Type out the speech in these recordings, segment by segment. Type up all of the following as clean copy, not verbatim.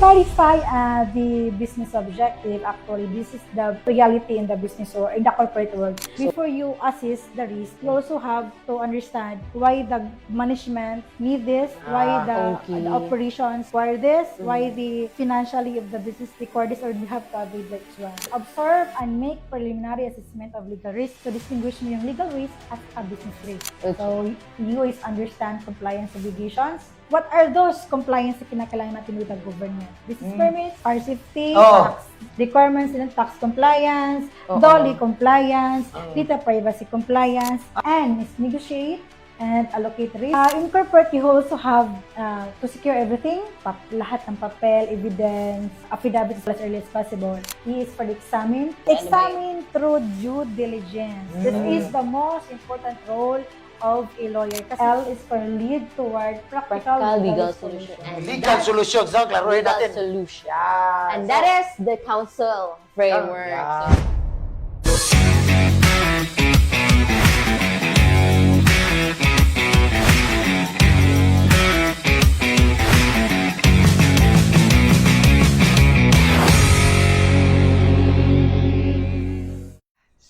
clarify the business objective, actually, this is the reality in the business or in the corporate world. Before you assess the risk, you also have to understand why the management need this, why the operations require this, why the financially of the business require this, or you have to avoid that one. Observe and make preliminary assessment of legal risk to distinguish mo yung legal risk as a business risk. So, you always understand compliance obligations. What are those compliance na kinakailangan natin with the government? Business permits, fire safety, tax requirements, tax compliance, DOLI compliance, data privacy compliance, and negotiate and allocate risk. In corporate, you also have to secure everything, lahat ng papel, evidence, affidavit as early as possible. E is for the examine. Examine through due diligence. This is the most important role of a lawyer. Kasi L is for lead toward practical legal solution. Legal solutions, no? Klaruhin natin. Solution. Yeah. And that is the council framework.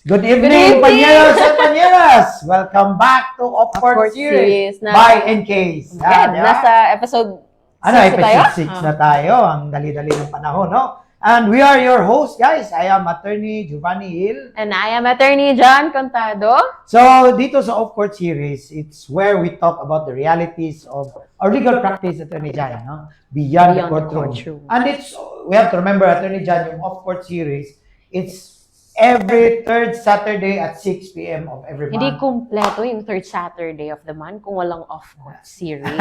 Good evening, Panyeros and Panyeras! Welcome back to Of Course Series by NCase. Nasa episode 6 episode 6 na tayo. Ang dali-dali ng panahon, no? And we are your hosts, guys. I am Attorney Giovanni Hill. And I am Attorney John Contado. So, dito sa Of Court Series, it's where we talk about the realities of our legal practice, Attorney John, no? Beyond the courtroom. And we have to remember, Attorney John, yung Of Court Series, it's every third Saturday at 6 p.m. of every month. Hindi kumpleto yung third Saturday of the month kung walang off-court series.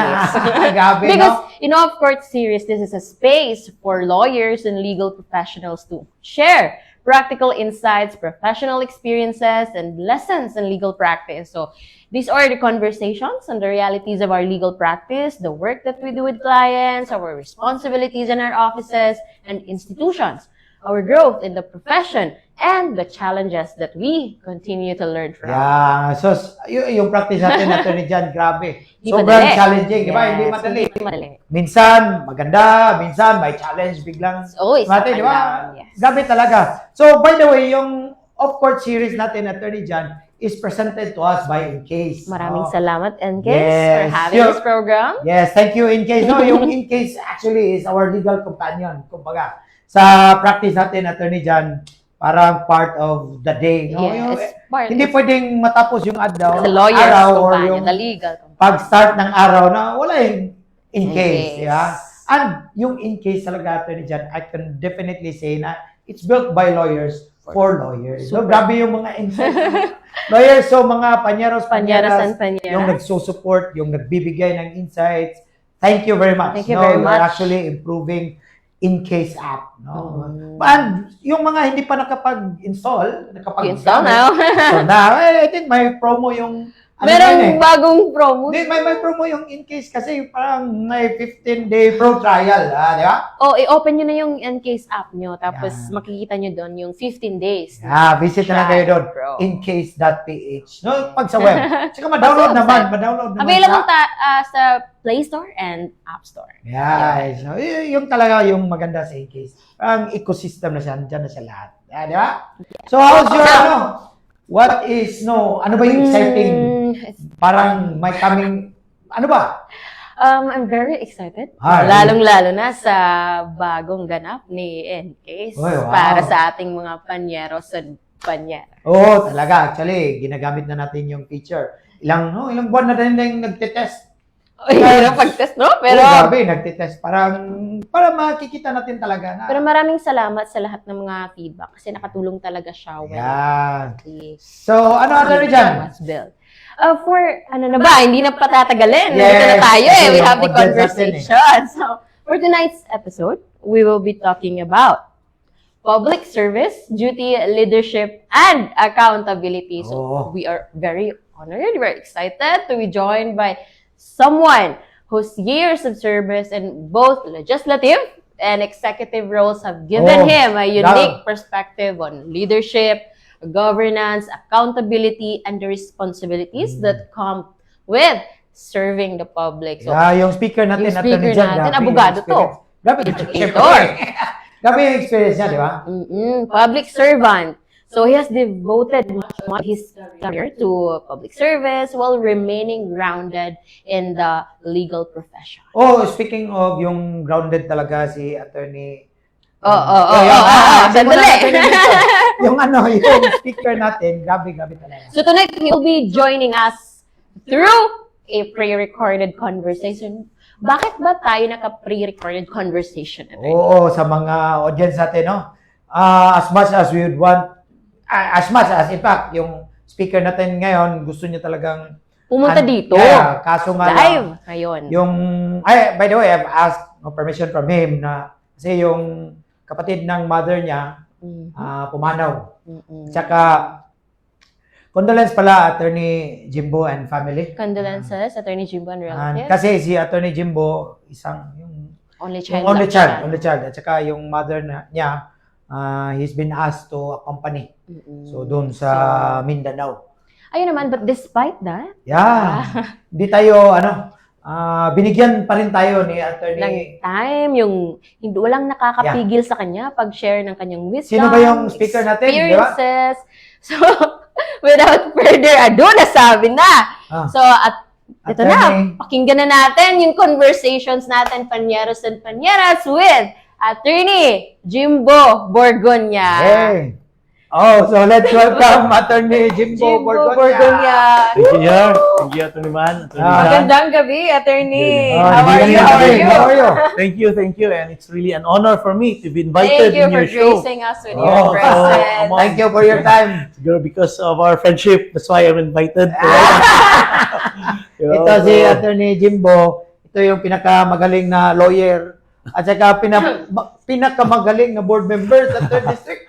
Gabi, Because in off-court series, this is a space for lawyers and legal professionals to share practical insights, professional experiences, and lessons in legal practice. So these are the conversations on the realities of our legal practice, the work that we do with clients, our responsibilities in our offices and institutions, our growth in the profession, and the challenges that we continue to learn from. Yeah. So, yung practice natin, Attorney John, grabe. Sobrang challenging, di ba? Hindi madali. Minsan, maganda. Minsan, may challenge biglang. Always. Di ba? Yes. Grabe talaga. So, by the way, yung off-court series natin, Attorney John, is presented to us by NCase. Maraming salamat, NCase, for having this program. Yes, thank you, NCase. No, yung NCase actually is our legal companion. Kumbaga, sa practice natin, Attorney John, parang part of the day. No? Yes, hindi pwedeng matapos yung the lawyer's araw or companion, yung the legal companion. pag-start ng araw na wala yung NCase. Yeah? And yung NCase talaga, Attorney John, I can definitely say na it's built by lawyers for lawyers. So, grabe yung mga insights. Lawyers, so mga panyeros, yung nagsusupport, yung nagbibigay ng insights. Thank you very much. Thank you very much. We're actually improving NCase app, no? And yung mga hindi pa nakapag-install now. So now, I think may promo yung merong bagong promo. May promo yung NCase kasi parang may 15-day pro trial, di ba? I-open nyo na yung NCase app nyo, tapos makikita nyo doon yung 15 days. Visit na lang kayo doon, ncase.ph. No, pag sa web. Tsaka ma-download naman. Available sa Play Store and App Store. Yeah. So, yung talaga yung maganda sa NCase. Ang ecosystem na siya, dyan na siya lahat. Di ba? So, how's your, what is, ano ba yung exciting? Parang may coming, ano ba? I'm very excited. Lalong-lalo na sa bagong ganap ni NCase para sa ating mga panyeros at panyera. Talaga. Actually, ginagamit na natin yung feature. Ilang buwan na din nagtitest. Hirap pag-test, no? Pero grabe, nagtitest. Para makikita natin talaga na. Pero maraming salamat sa lahat ng mga feedback kasi nakatulong talaga siya. So, ano dyan? Hindi na patatagalin. Dito na tayo we have the conversation. So, for tonight's episode, we will be talking about public service, duty, leadership, and accountability. So, we are very honored, we're excited to be joined by someone whose years of service in both legislative and executive roles have given him a unique perspective on leadership, governance, accountability, and the responsibilities that come with serving the public. So, yung speaker natin, abogado to. Grabe, syempre. Grabe yung experience niya, di ba? Public servant. So he has devoted much of his career to public service while remaining grounded in the legal profession. Oh, speaking of yung grounded talaga si attorney. Sandali. Yung ano, yung speaker natin, grabe talaga. So tonight, he'll be joining us through a pre-recorded conversation. Bakit ba tayo naka-pre-recorded conversation? Oo, sa mga audience natin, no? As much as we would want, in fact, yung speaker natin ngayon, gusto niya talagang Pumunta dito. Yeah, kaso nga Live lang, ngayon. by the way, I've asked permission from him na kasi yung kapatid ng mother niya, pumanaw. Tsaka, condolence pala, Attorney Jimbo and family. Condolences, Attorney Jimbo and relatives. Kasi si Attorney Jimbo, yung Only child. only child. At saka yung mother niya, he's been asked to accompany. So, doon sa Mindanao. Ayun naman, but despite that, Hindi tayo, binigyan pa rin tayo ni Attorney. ng time, yung hindi walang nakakapigil sa kanya pag-share ng kanyang wisdom. Sino ba yung speaker natin, di ba? Experiences. So, without further ado, nasabi na. So, at ito na, Attorney. pakinggan na natin yung conversations natin, Panyeros and Panyeras, with Attorney Jimbo Borgonya. Hey. Oh, so let's welcome Attorney Jimbo Borgonya. Thank you, Jar. Thank you, Atty. Man. Magandang gabi, Attorney. Oh, How are you? How are you? Thank you. And it's really an honor for me to be invited Thank you in for your show. gracing us with Oh, your so, presence. Thank you for your time. Siguro because of our friendship, that's why I'm invited. Ito si Attorney Jimbo, ito yung pinakamagaling na lawyer at saka pinakamagaling na board member sa 3rd District.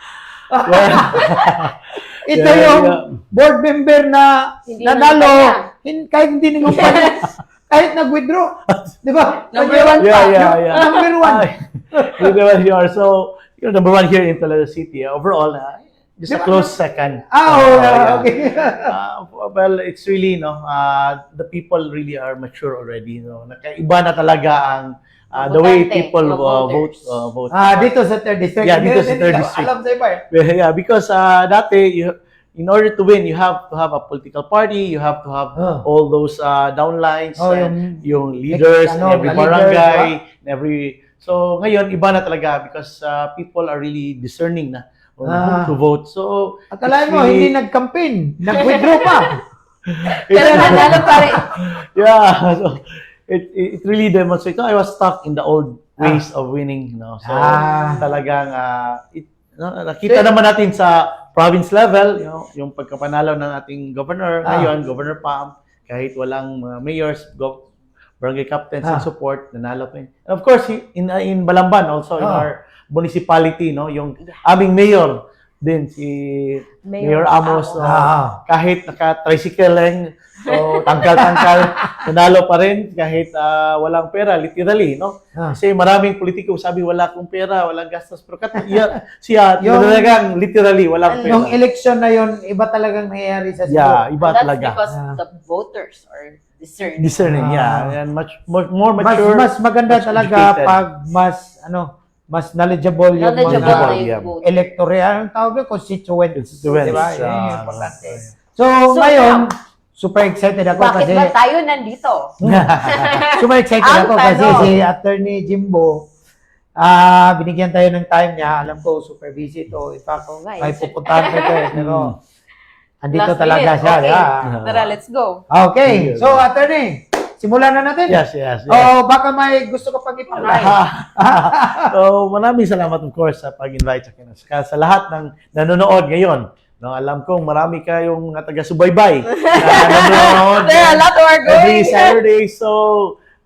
Ito yung board member na Hindi nanalo ng kahit hindi ng kumpanya, kahit nag-withdraw. Di ba? Number one pa. Number one. Number one here. So, you're number one here in Toledo City. Overall, just a close second. Okay. Well, it's really, the people really are mature already. Iba na talaga ang the way Botante, people mga vote. voters. Dito sa 3rd District. Yeah, dito sa 3rd District. Alam sa iba eh. Yeah, because dati, in order to win, you have to have a political party, you have to have all those downlines, yung leaders, in every barangay, in every... So, ngayon, iba na talaga because people are really discerning na on who to vote. So, Akalain mo, hindi nag-campaign. Nag-withdraw pa. Pero nanalo pa rin. Yeah, so it really demonstrates. I was stuck in the old ways of winning, So talagang nakita naman natin sa province level, yung pagkapanalo ng ating governor ngayon, Governor Pam, kahit walang mayors, barangay captains and support, nanalo pa yun. And of course, in Balamban also, in our municipality, yung aming mayor din, si Mayor Amos, kahit naka-tricycle lang, so tangkal-tangkal, nanalo pa rin kahit walang pera, literally, Kasi maraming politiko sabi wala akong pera, walang gastos, pero siya talagang literally walang pera. Yung election na yon, iba talagang nangyayari sa Cebu. Yeah, iba That's talaga. because the voters are discerning. Discerning, and much more mature. Mas maganda much talaga educated. pag mas knowledgeable yung Knowledgeable mga na yeah. yung vote. electorate, anong tawag yun? Constituents. Constituents, Diba? Yan yung ah, importante. okay. So, ngayon, super excited ako Bakit kasi ba tayo nandito? super excited Ang ako kasi tanong. si Attorney Jimbo, binigyan tayo ng time niya. Alam ko, super busy to. In fact, Oo nga, may eh. pupuntahan ko ito. Pero, andito Last talaga minute, siya. okay. Yeah. Tara, let's go. Okay. So, Attorney, simulan na natin. Yes. O, baka may gusto ka pang ipangay. So, maraming salamat of course sa pag-invite sa akin. Sa lahat ng nanonood ngayon. Alam kong marami kayong mga taga-subaybay na nanonood There are a lot who are every going. Saturday. So,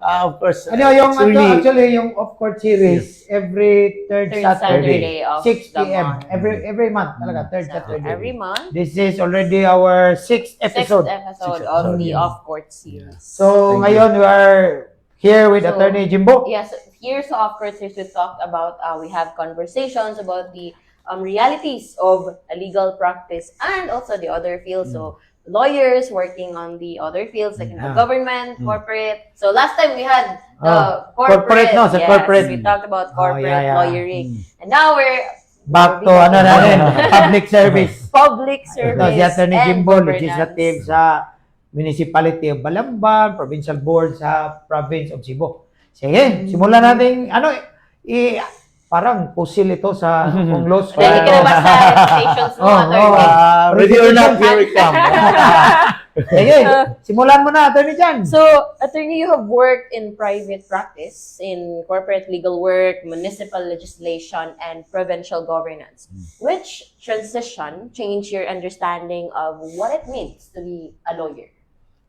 of course, Ano yung it's really, actually yung off-court series every third Third Saturday, Saturday of 6 the p.m. month. Every month talaga, third Saturday. Every month. This is already our sixth episode. Sixth episode Sixth of episode, the yeah. off-court series. So Thank ngayon we are here with So, Attorney Jimbo. Yes, here's the off-court series. We talked about, we have conversations about the realities of a legal practice and also the other fields. So, lawyers working on the other fields like in the Yeah. government, corporate. So last time we had the Oh, corporate. corporate, no? Sa Yes, corporate. we talked about Oh, corporate yeah, yeah. lawyering. And now we're Back to ano na rin, public service. public service Ito si Atty. and Jimbo, governance. legislative sa Municipality of Balamban, Provincial Board sa Province of Cebu. Sige, simulan natin, parang pusil ito sa kung law school. Dahil ka na ba sa reputations mo, Oh, attorney? Ready or not, here we come. Sige, simulan mo na, Atty. Jan. So, attorney, you have worked in private practice, in corporate legal work, municipal legislation, and provincial governance. Which transition changed your understanding of what it means to be a lawyer?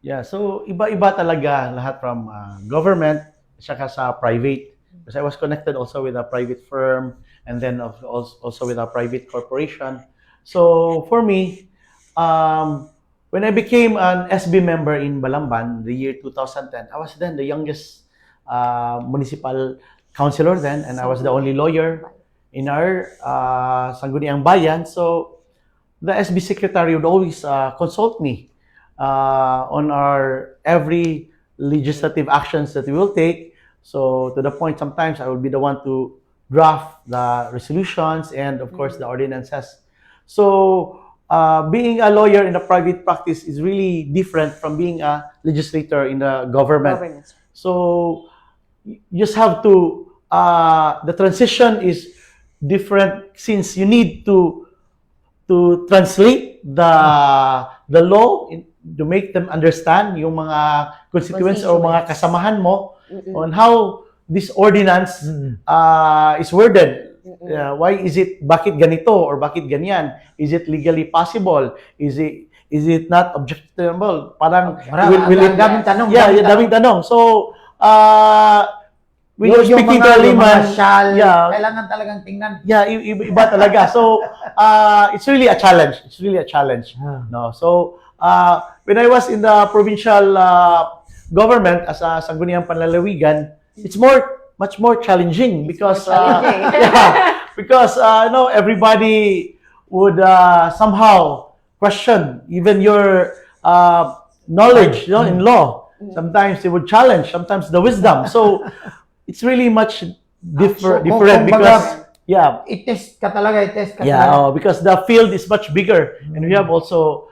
Yeah, so iba-iba talaga lahat from government saka sa private. Because I was connected also with a private firm and then also with a private corporation. So for me, when I became an SB member in Balamban, the year 2010, I was then the youngest municipal councilor then, and I was the only lawyer in our Sangguniang Bayan. So the SB secretary would always consult me on our every legislative actions that we will take. So to the point, sometimes I will be the one to draft the resolutions and of course the ordinances. So being a lawyer in a private practice is really different from being a legislator in the government. Governance. So you just have to, the transition is different since you need to translate the law to make them understand yung mga constituents o mga kasamahan mo on how this ordinance is worded. Why is it, bakit ganito or bakit ganyan? Is it legally possible? Is it not objectionable? Parang daming tanong. Yeah, daming tanong. So when you're Yung speaking to a layman, kailangan talagang tingnan. yeah, iba talaga. So it's really a challenge. It's really a challenge. No. So when I was in the provincial government as a Sangguniang Panlalawigan, it's much more challenging because because everybody would somehow question even your knowledge, in law. Sometimes they would challenge, sometimes the wisdom. So it's really much different because I-test ka talaga. because the field is much bigger, and we have also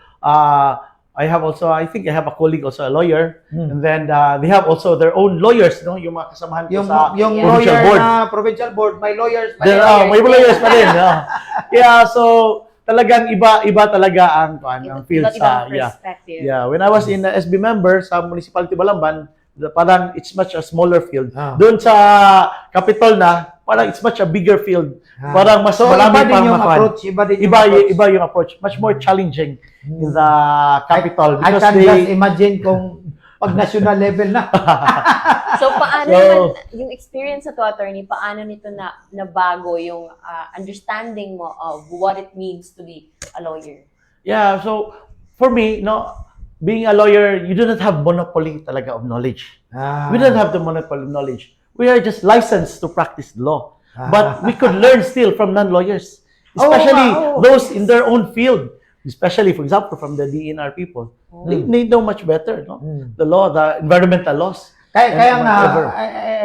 I think I have a colleague also a lawyer, and then they have also their own lawyers, yung mga kasamahan ko sa Yung provincial lawyer board. na provincial board, may lawyers pa Then, rin. may lawyers pa rin. Yeah, so talagang iba talaga ang field Iba't sa ibang perspective. when I was in the SB member sa Municipality Balamban, parang it's much a smaller field. Doon sa Capitol na, parang it's much a bigger field. Parang mas marami pang yung makuha. approach. Iba yung approach. Much more challenging in the Capitol. I Because can just imagine kung pag national level na. So, paano naman, yung experience sa to, attorney, paano nito nabago yung understanding mo of what it means to be a lawyer? Yeah, so for me, being a lawyer, you do not have monopoly talaga of knowledge. We don't have the monopoly of knowledge. We are just licensed to practice the law. But we could learn still from non-lawyers, especially those in their own field. Especially, for example, from the DNR people. They know much better, the law, the environmental laws. Kaya nga,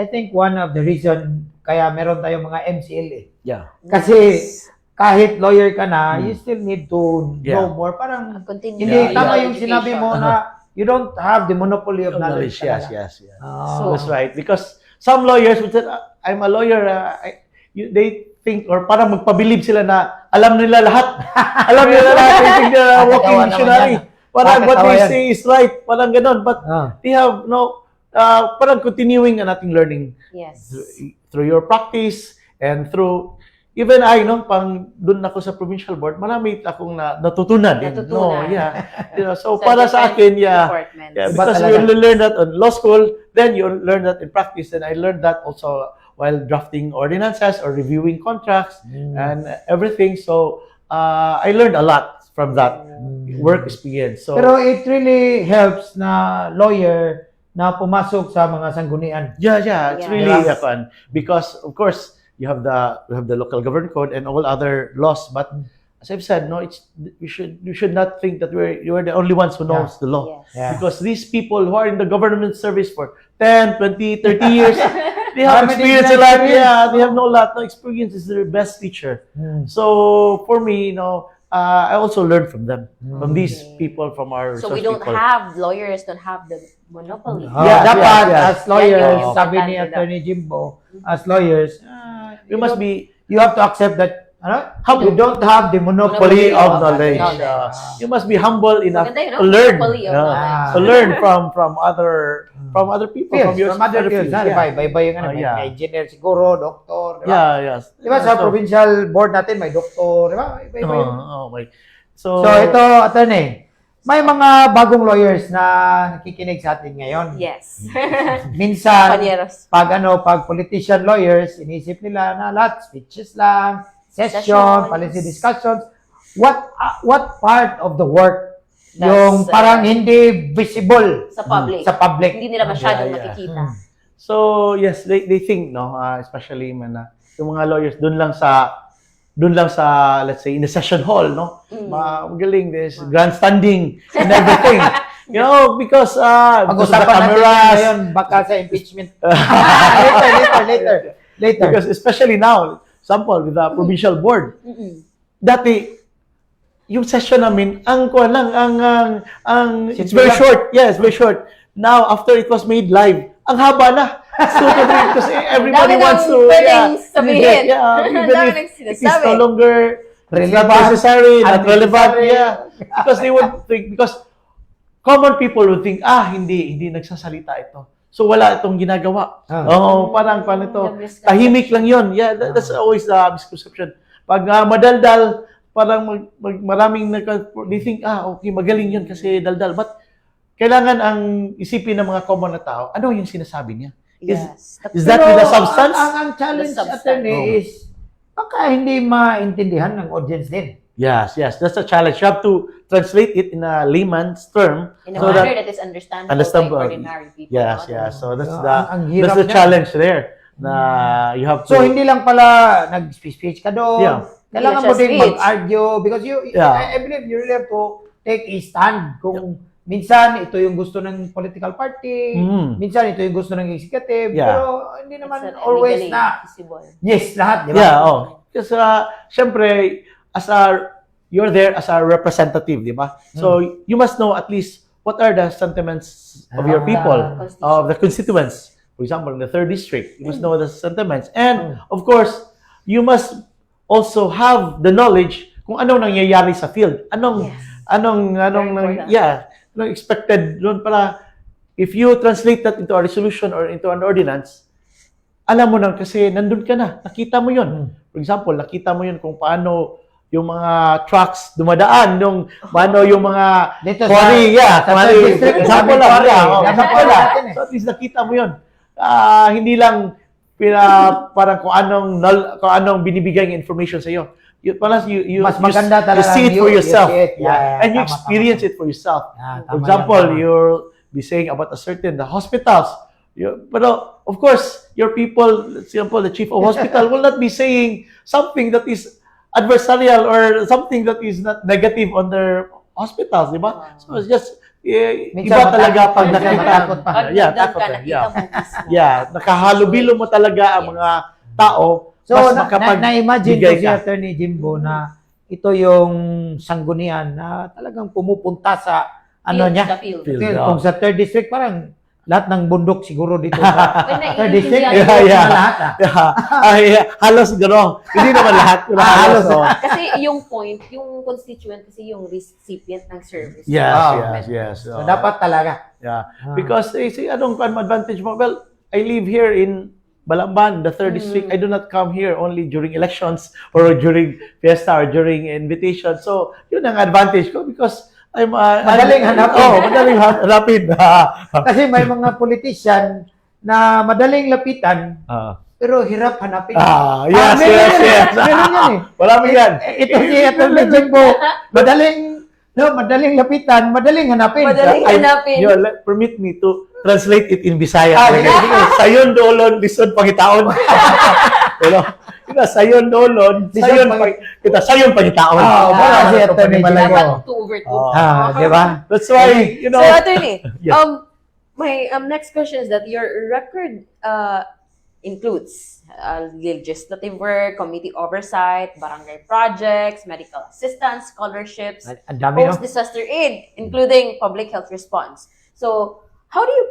I think one of the reason kaya meron tayong mga MCLA. Yeah. Kasi kahit lawyer ka na, you still need to know more. Parang Continue. hindi tama yung sinabi mo na you don't have the monopoly of knowledge. Yes. Oh. That's right. Because some lawyers would say, I'm a lawyer, they think, or parang magpabilib sila na alam nila lahat. Alam nila lahat. They think they're a walking dictionary. Parang what they say is right. Parang ganon. But they have parang continuing na nating learning. Yes. Through your practice and through, even I, pang doon ako sa provincial board, marami akong natutunan. So para sa akin, because you learn that on law school, then you learn that in practice, and I learned that also while drafting ordinances or reviewing contracts and everything. So I learned a lot from that work experience. So, pero it really helps na lawyer na pumasok sa mga sanggunian. It's really fun because of course we have the local government code and all other laws, but as I've said, no, we should not think that we're the only ones who knows the law. Yes. Yeah. Because these people who are in the government service for 10, 20, 30 years, they have Marami experience din a lot. experience. Yeah, they have no lot. No experience is their best teacher. So for me, I also learned from them, from these people, from our So we resource don't people. have, lawyers don't have the monopoly. Dapat, yeah. as lawyers, Yan yung sabi ni importante Attorney Jimbo, as lawyers, We must be you have to accept that, you don't have the monopoly monopoly of of knowledge. knowledge. You must be humble enough Maganda yun, to learn. monopoly of knowledge. To learn from other people, fields, from your from other fields. fields. Diba? Iba-iba yung may Yeah. engineer siguro, doktor, diba? Yes. Diba sa So, provincial board natin, may doktor, diba? Iba-iba yun. okay. So, So ito, attorney, may mga bagong lawyers na nakikinig sa atin ngayon. Yes. Minsan, Panieros. pag politician lawyers, inisip nila na lahat, speeches lang, session, Sessions. policy discussions. What part of the work That's, yung parang hindi visible Sa public. sa public? Hindi nila masyadong Yeah. nakikita. so yes, they think, especially yung mga lawyers doon lang sa let's say in the session hall, magaling, this grandstanding and everything. Because of the Pag-usapan natin cameras, ngayon, baka sa impeachment. later. because especially now, example with the provincial board, dati yung session namin, it's very short. Yes, very short. Now, after it was made live, ang haba na. So, kasi everybody Dami wants nang to, pwedeng sabihin. even Dami if nang it is sinasabi. no longer it's not Relevant, necessary, not relevant, unnecessary. because they would think, because common people would think, hindi nagsasalita ito. So, wala itong ginagawa. Parang ito, tahimik lang yon. Yeah, that's always the misconception. Pag madaldal, parang maraming they think, okay, magaling yun kasi daldal. But, kailangan ang isipin ng mga common na tao, ano yung sinasabi niya? Yes. Is that with the substance? Ang challenge, The substance. attorney, is baka hindi maintindihan ng audience din. Yes, that's a challenge. You have to translate it in a layman's term. In a so manner that is understandable by ordinary people. Yes. So that's Ang hirap that's the niya. challenge there. Na you have to. So, hindi lang pala nag-speech ka doon. Yeah. Kailangan Hindi mo na siya din speech. mag-argue because I believe you really have to take a stand kung minsan ito yung gusto ng political party, minsan ito yung gusto ng executive, Yeah. pero hindi It's naman not always legally na visible. yes lahat, di ba? Yeah, Kasi syempre, you're there as a representative, di ba? So you must know at least what are the sentiments of your people, of the constituents. For example, in the 3rd district, you must know the sentiments. And of course, you must also have the knowledge kung anong nangyayari sa field. Anong expected doon para if you translate that into a resolution or into an ordinance, alam mo na kasi nandun ka na, nakita mo yun. For example, nakita mo yun kung paano yung mga trucks dumadaan, paano yung mga Dito quarry, sa quarry. district, Example sabi, lang, quarry. example Example lang. natin eh. So at least nakita mo yun. Hindi lang parang kung anong binibigay ng information sa iyo. You Mas maganda you talaga see it for you yourself. see it. Yeah, And you tama, experience it for yourself. Yeah, For tama example, yan, tama. you'll be saying about the hospitals. But of course, your people, for example, the chief of hospital will not be saying something that is adversarial or something that is not negative on their hospitals, di ba? So it's just Minsan iba talaga matakot pag pa, minsan nakita. matakot pa. Yeah, Doon takot ka eh. nakita mo mismo. Nakahalubilo mo talaga ang mga tao. So, mas na-imagine ko bigay si Attorney Jimbo na ito yung sanggunian na talagang pumupunta sa Sa field. field. Kung sa 3rd district, parang lahat ng bundok siguro dito sa When 3rd district. naiintindihan Yeah. Na lahat halos gano'n. Hindi naman lahat. Halos. Kasi yung constituent kasi yung recipient ng service. Yes. So, dapat talaga. Yeah. Because they say, anong advantage mo? Well, I live here in Balamban, the 3rd district. I do not come here only during elections or during fiesta or during invitation. So, yun ang advantage ko because Madaling hanapin. Madaling hanapin. Kasi may mga politician na madaling lapitan, pero hirap hanapin. Yes. Meron yan eh. Marami yan. Ito si Attorney Jimbo, madaling lapitan, madaling hanapin. Madaling hanapin. Permit me to translate it in Bisaya. Sige. Sayon, dolon, lison, pangitaon. Kita sayon dolon, sayon pa kita sayon pa itaon. Wala si Attorney Malay Dapat mo. 2 over 2. Di ba? That's why, So, attorney, Yes. my next question is that your record includes legislative work, committee oversight, barangay projects, medical assistance, scholarships, Ang dami, no? post-disaster aid, including public health response. So, how do you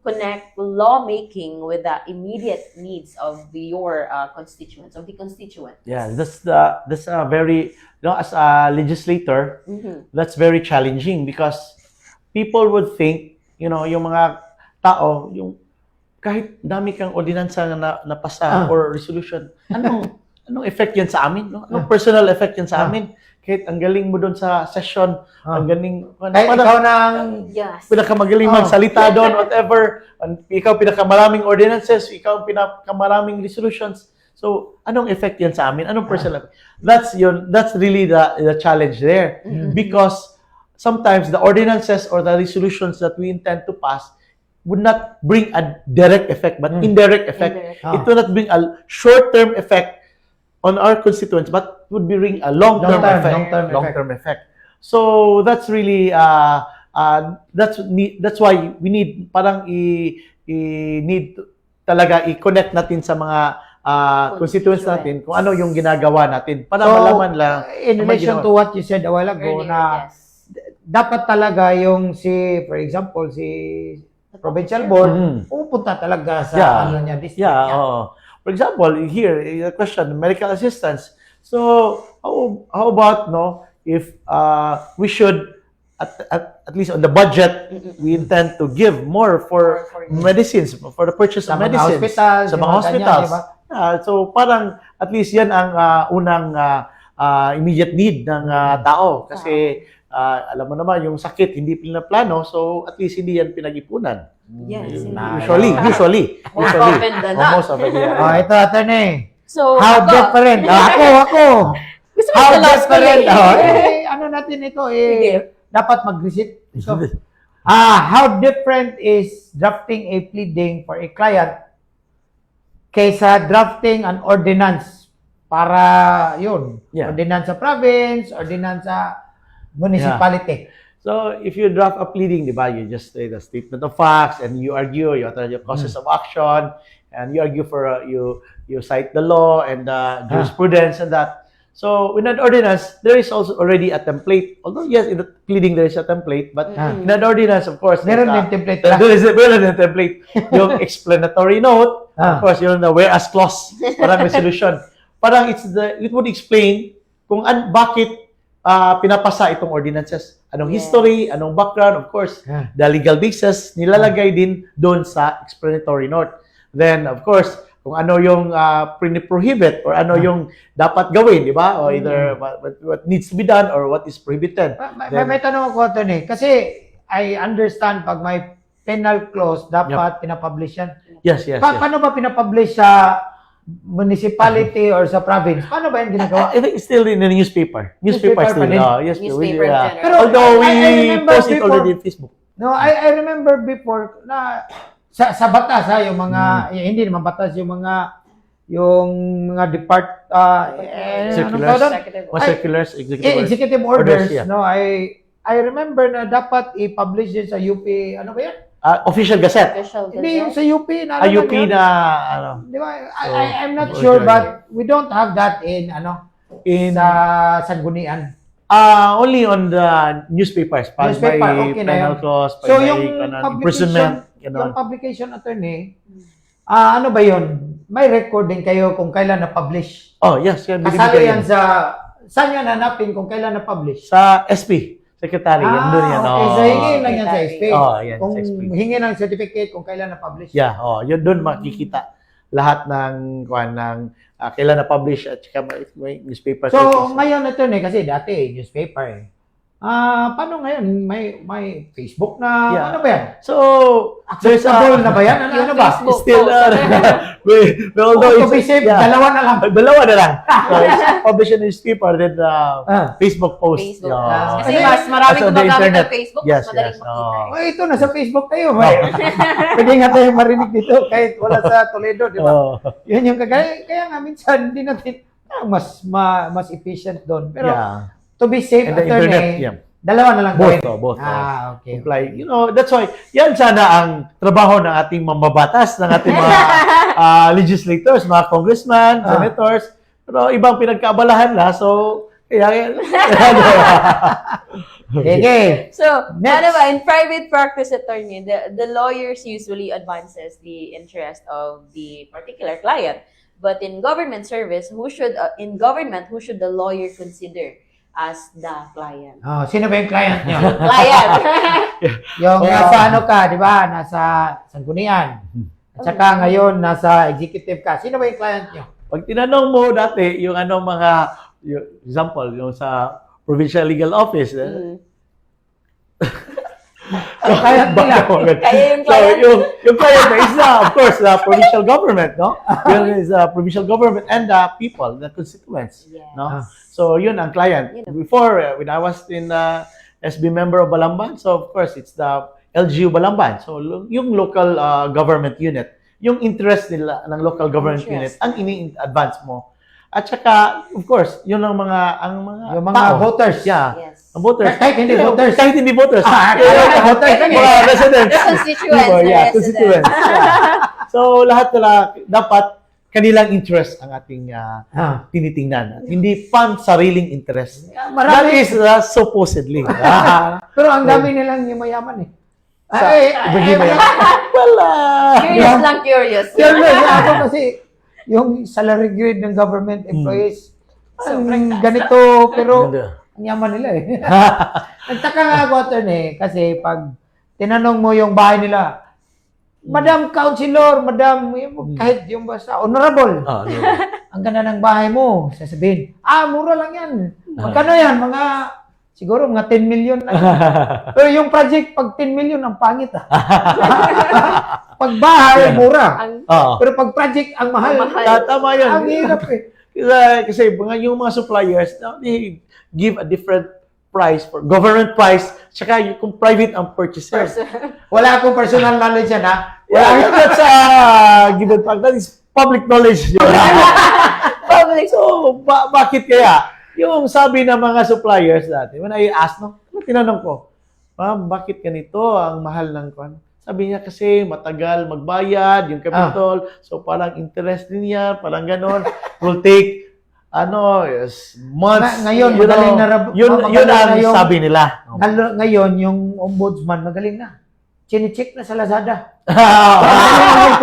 connect lawmaking with the immediate needs of your constituents, of the constituents? Yeah, that's a very, as a legislator, that's very challenging because people would think, yung mga tao, yung kahit dami kang ordinansa na napasa or resolution, anong effect yan sa amin? No? Anong personal effect yan sa amin? Kahit ang galing mo doon sa session, ang galing, Kahit ikaw nang Yes. pinakamagaling magsalita doon, whatever, ikaw pinakamaraming ordinances, ikaw pinakamaraming resolutions. So, anong effect yan sa amin? Anong personal effect? That's really the challenge there. Because sometimes the ordinances or the resolutions that we intend to pass would not bring a direct effect, but indirect effect. It will not bring a short-term effect on our constituents, but would bring a long-term effect. So that's really that's why we need parang need talaga i-connect natin sa mga constituents natin kung ano yung ginagawa natin para malaman lang. In relation to what you said a while ago, Earlier, na yes. dapat talaga yung for example, si provincial board, pupunta talaga sa niya, district niya. For example, here, the question, medical assistance. So, how about, if we should, at least on the budget, we intend to give more for medicines, for the purchase of Sa mga medicines. hospitals, Sa yung mga mga hospitals. ganyan, So, parang, at least yan ang unang immediate need ng tao. Kasi, alam mo naman, yung sakit, hindi pinaplano, so at least hindi yan pinag-ipunan. Yes. Usually. Most often than not. Most often, yeah. Ito, attorney. So, How ako, different? Ako. gusto ko How sa law school different? eh. Ano natin ito Sige. dapat mag-receipt. So, how different is drafting a pleading for a client kaysa drafting an ordinance para yun. Yeah. Ordinance sa province, ordinance sa municipality. So, if you draft a pleading, di ba, you just say the statement of facts and you argue, you authorize your causes of action, and you argue for, you cite the law and the jurisprudence and that. So, in an ordinance, there is also already a template. Although, yes, in the pleading, there is a template, but in an ordinance, of course, Meron din template. there is a template. Yung explanatory note, of course, yung the whereas clause, parang resolution. Parang it would explain kung bakit pinapasa itong ordinances. Anong history, anong background, of course, the legal basis, nilalagay din doon sa explanatory note. Then, of course, kung ano yung prohibit or ano yung dapat gawin, di ba? Or either what needs to be done or what is prohibited. May tanong ako, Tony. Kasi I understand pag may penal clause, dapat pinapublish yan. Yes. Paano ba pinapublish sa municipality or sa province? Paano ba yung ginagawa? I think it's still in the newspaper. Newspaper Newspaper still. pa din? Yes, Newspaper in general. Pero although we I remember post it before- already in Facebook. No, I remember before na sa batas yung mga hindi naman batas yung mga Circulars. Executive Executive orders. executive orders, yeah. no, I remember na dapat i-publish din sa UP, ano ba yan? Official Gazette. Official Hindi yung gazette. sa UP na UP na, Di ba? So, I'm not for sure, sure, but we don't have that in sa Sanggunian. only on the newspapers. Pag Newspaper, may okay na penal yun. clause, pag So may yung imprisonment, yung publication attorney, ano ba yun? May record din kayo kung kailan na-publish. Oh, yes. Yan, Kasali binibigay yan yan. saan yan hanapin kung kailan na-publish? Sa SP, Secretary. yan doon yan. Okay. So, hingin lang yan sa SP. Oh, yan, Kung sa SP. hingin ng certificate kung kailan na-publish. Yeah, yun doon makikita lahat ng kailan na-publish at saka may newspaper. So, ngayon ito kasi dati newspaper eh. Paano ngayon? May Facebook na, Yeah. ano ba yan? So, there's Acceptable na ba yan? Ano ba? Facebook still, post. although To be safe, yeah. dalawa na lang. Dalawa na lang. So, it's published in newspaper, then Facebook post. Facebook. Yeah. Kasi Kasi- mas maraming As on the gumagamit internet. ng Facebook, Yes, mas madaling yes. makita. Oh, ito, nasa Facebook tayo. Pwede nga tayo marinig dito kahit wala sa Toledo, di ba? Oh, Yun yung kaya nga minsan hindi natin mas efficient doon. Pero yeah. to be safe, And the internet, yeah. dalawa na lang Both, gawin. both. Okay. Comply. You know, that's why, yan sana ang trabaho ng ating mambabatas, ng ating mga legislators, mga congressmen, senators. Pero ibang pinagkaabalahan na, so, kaya, Okay. So, Next. ano ba, in private practice attorney, the lawyers usually advances the interest of the particular client. But in government service, who should the lawyer consider as the client? Sino ba yung client nyo? Client. Yung nasa ano ka, di ba? Nasa sanggunian. At saka ngayon, nasa executive ka. Sino ba yung client nyo? pag tinanong mo dati, yung example, yung sa provincial legal office, Ang client nila. Kaya yung So, client. yung client na is, of course, the provincial government, no? Yun is the provincial government and the people, the constituents, Yes. no? So, yun ang client. Before, when I was in SB member of Balamban, so of course, it's the LGU Balamban. So, yung local government unit, yung interest nila ng local government unit, ang ini-advance mo. At saka, of course, yun ang mga Yung mga tao. voters. Yeah. Yes. Ang voters. Kahit hindi voters. Kahit hindi voters. Voters. Mga residents. Constituents. Yeah, the constituents. residents. Yeah. So, lahat dapat kanilang interest ang ating tinitingnan. Hindi pan-sariling interest. That is supposedly. Pero ang dami nilang yung mayaman eh. Hindi ba yan? Well, Curious lang, curious. Siyempre, ako kasi yung salary grade ng government employees, Sobrang taas. ganito, pero Ganda. ang yaman nila eh. Nagtaka nga ako, attorney, kasi pag tinanong mo yung bahay nila, Madam Councilor, Madam, kahit yung basta, Honorable, ang ganda ng bahay mo, sasabihin, mura lang yan. Magkano yan? Siguro mga 10 million. Pero yung project, pag 10 million, ang pangit Pag bahay, mura. Pero pag project, ang mahal. Tama yun. Ang hirap eh. Kasi yung mga suppliers, they give a different price for government price, saka kung private ang purchasers. Wala akong personal knowledge yan, ha? Yeah, that's given fact. That is public knowledge. Public. So, bakit kaya? Yung sabi ng mga suppliers dati, when I asked, tinanong ko, ma'am, bakit ganito ang mahal ng kwan? Sabi niya kasi matagal magbayad, yung capital, so parang interest din niya, parang ganon, will take, months. Ngayon, you know, magaling na yun ang yung- sabi nila. Ngayon, yung ombudsman, magaling na. Chine-check na sa Lazada.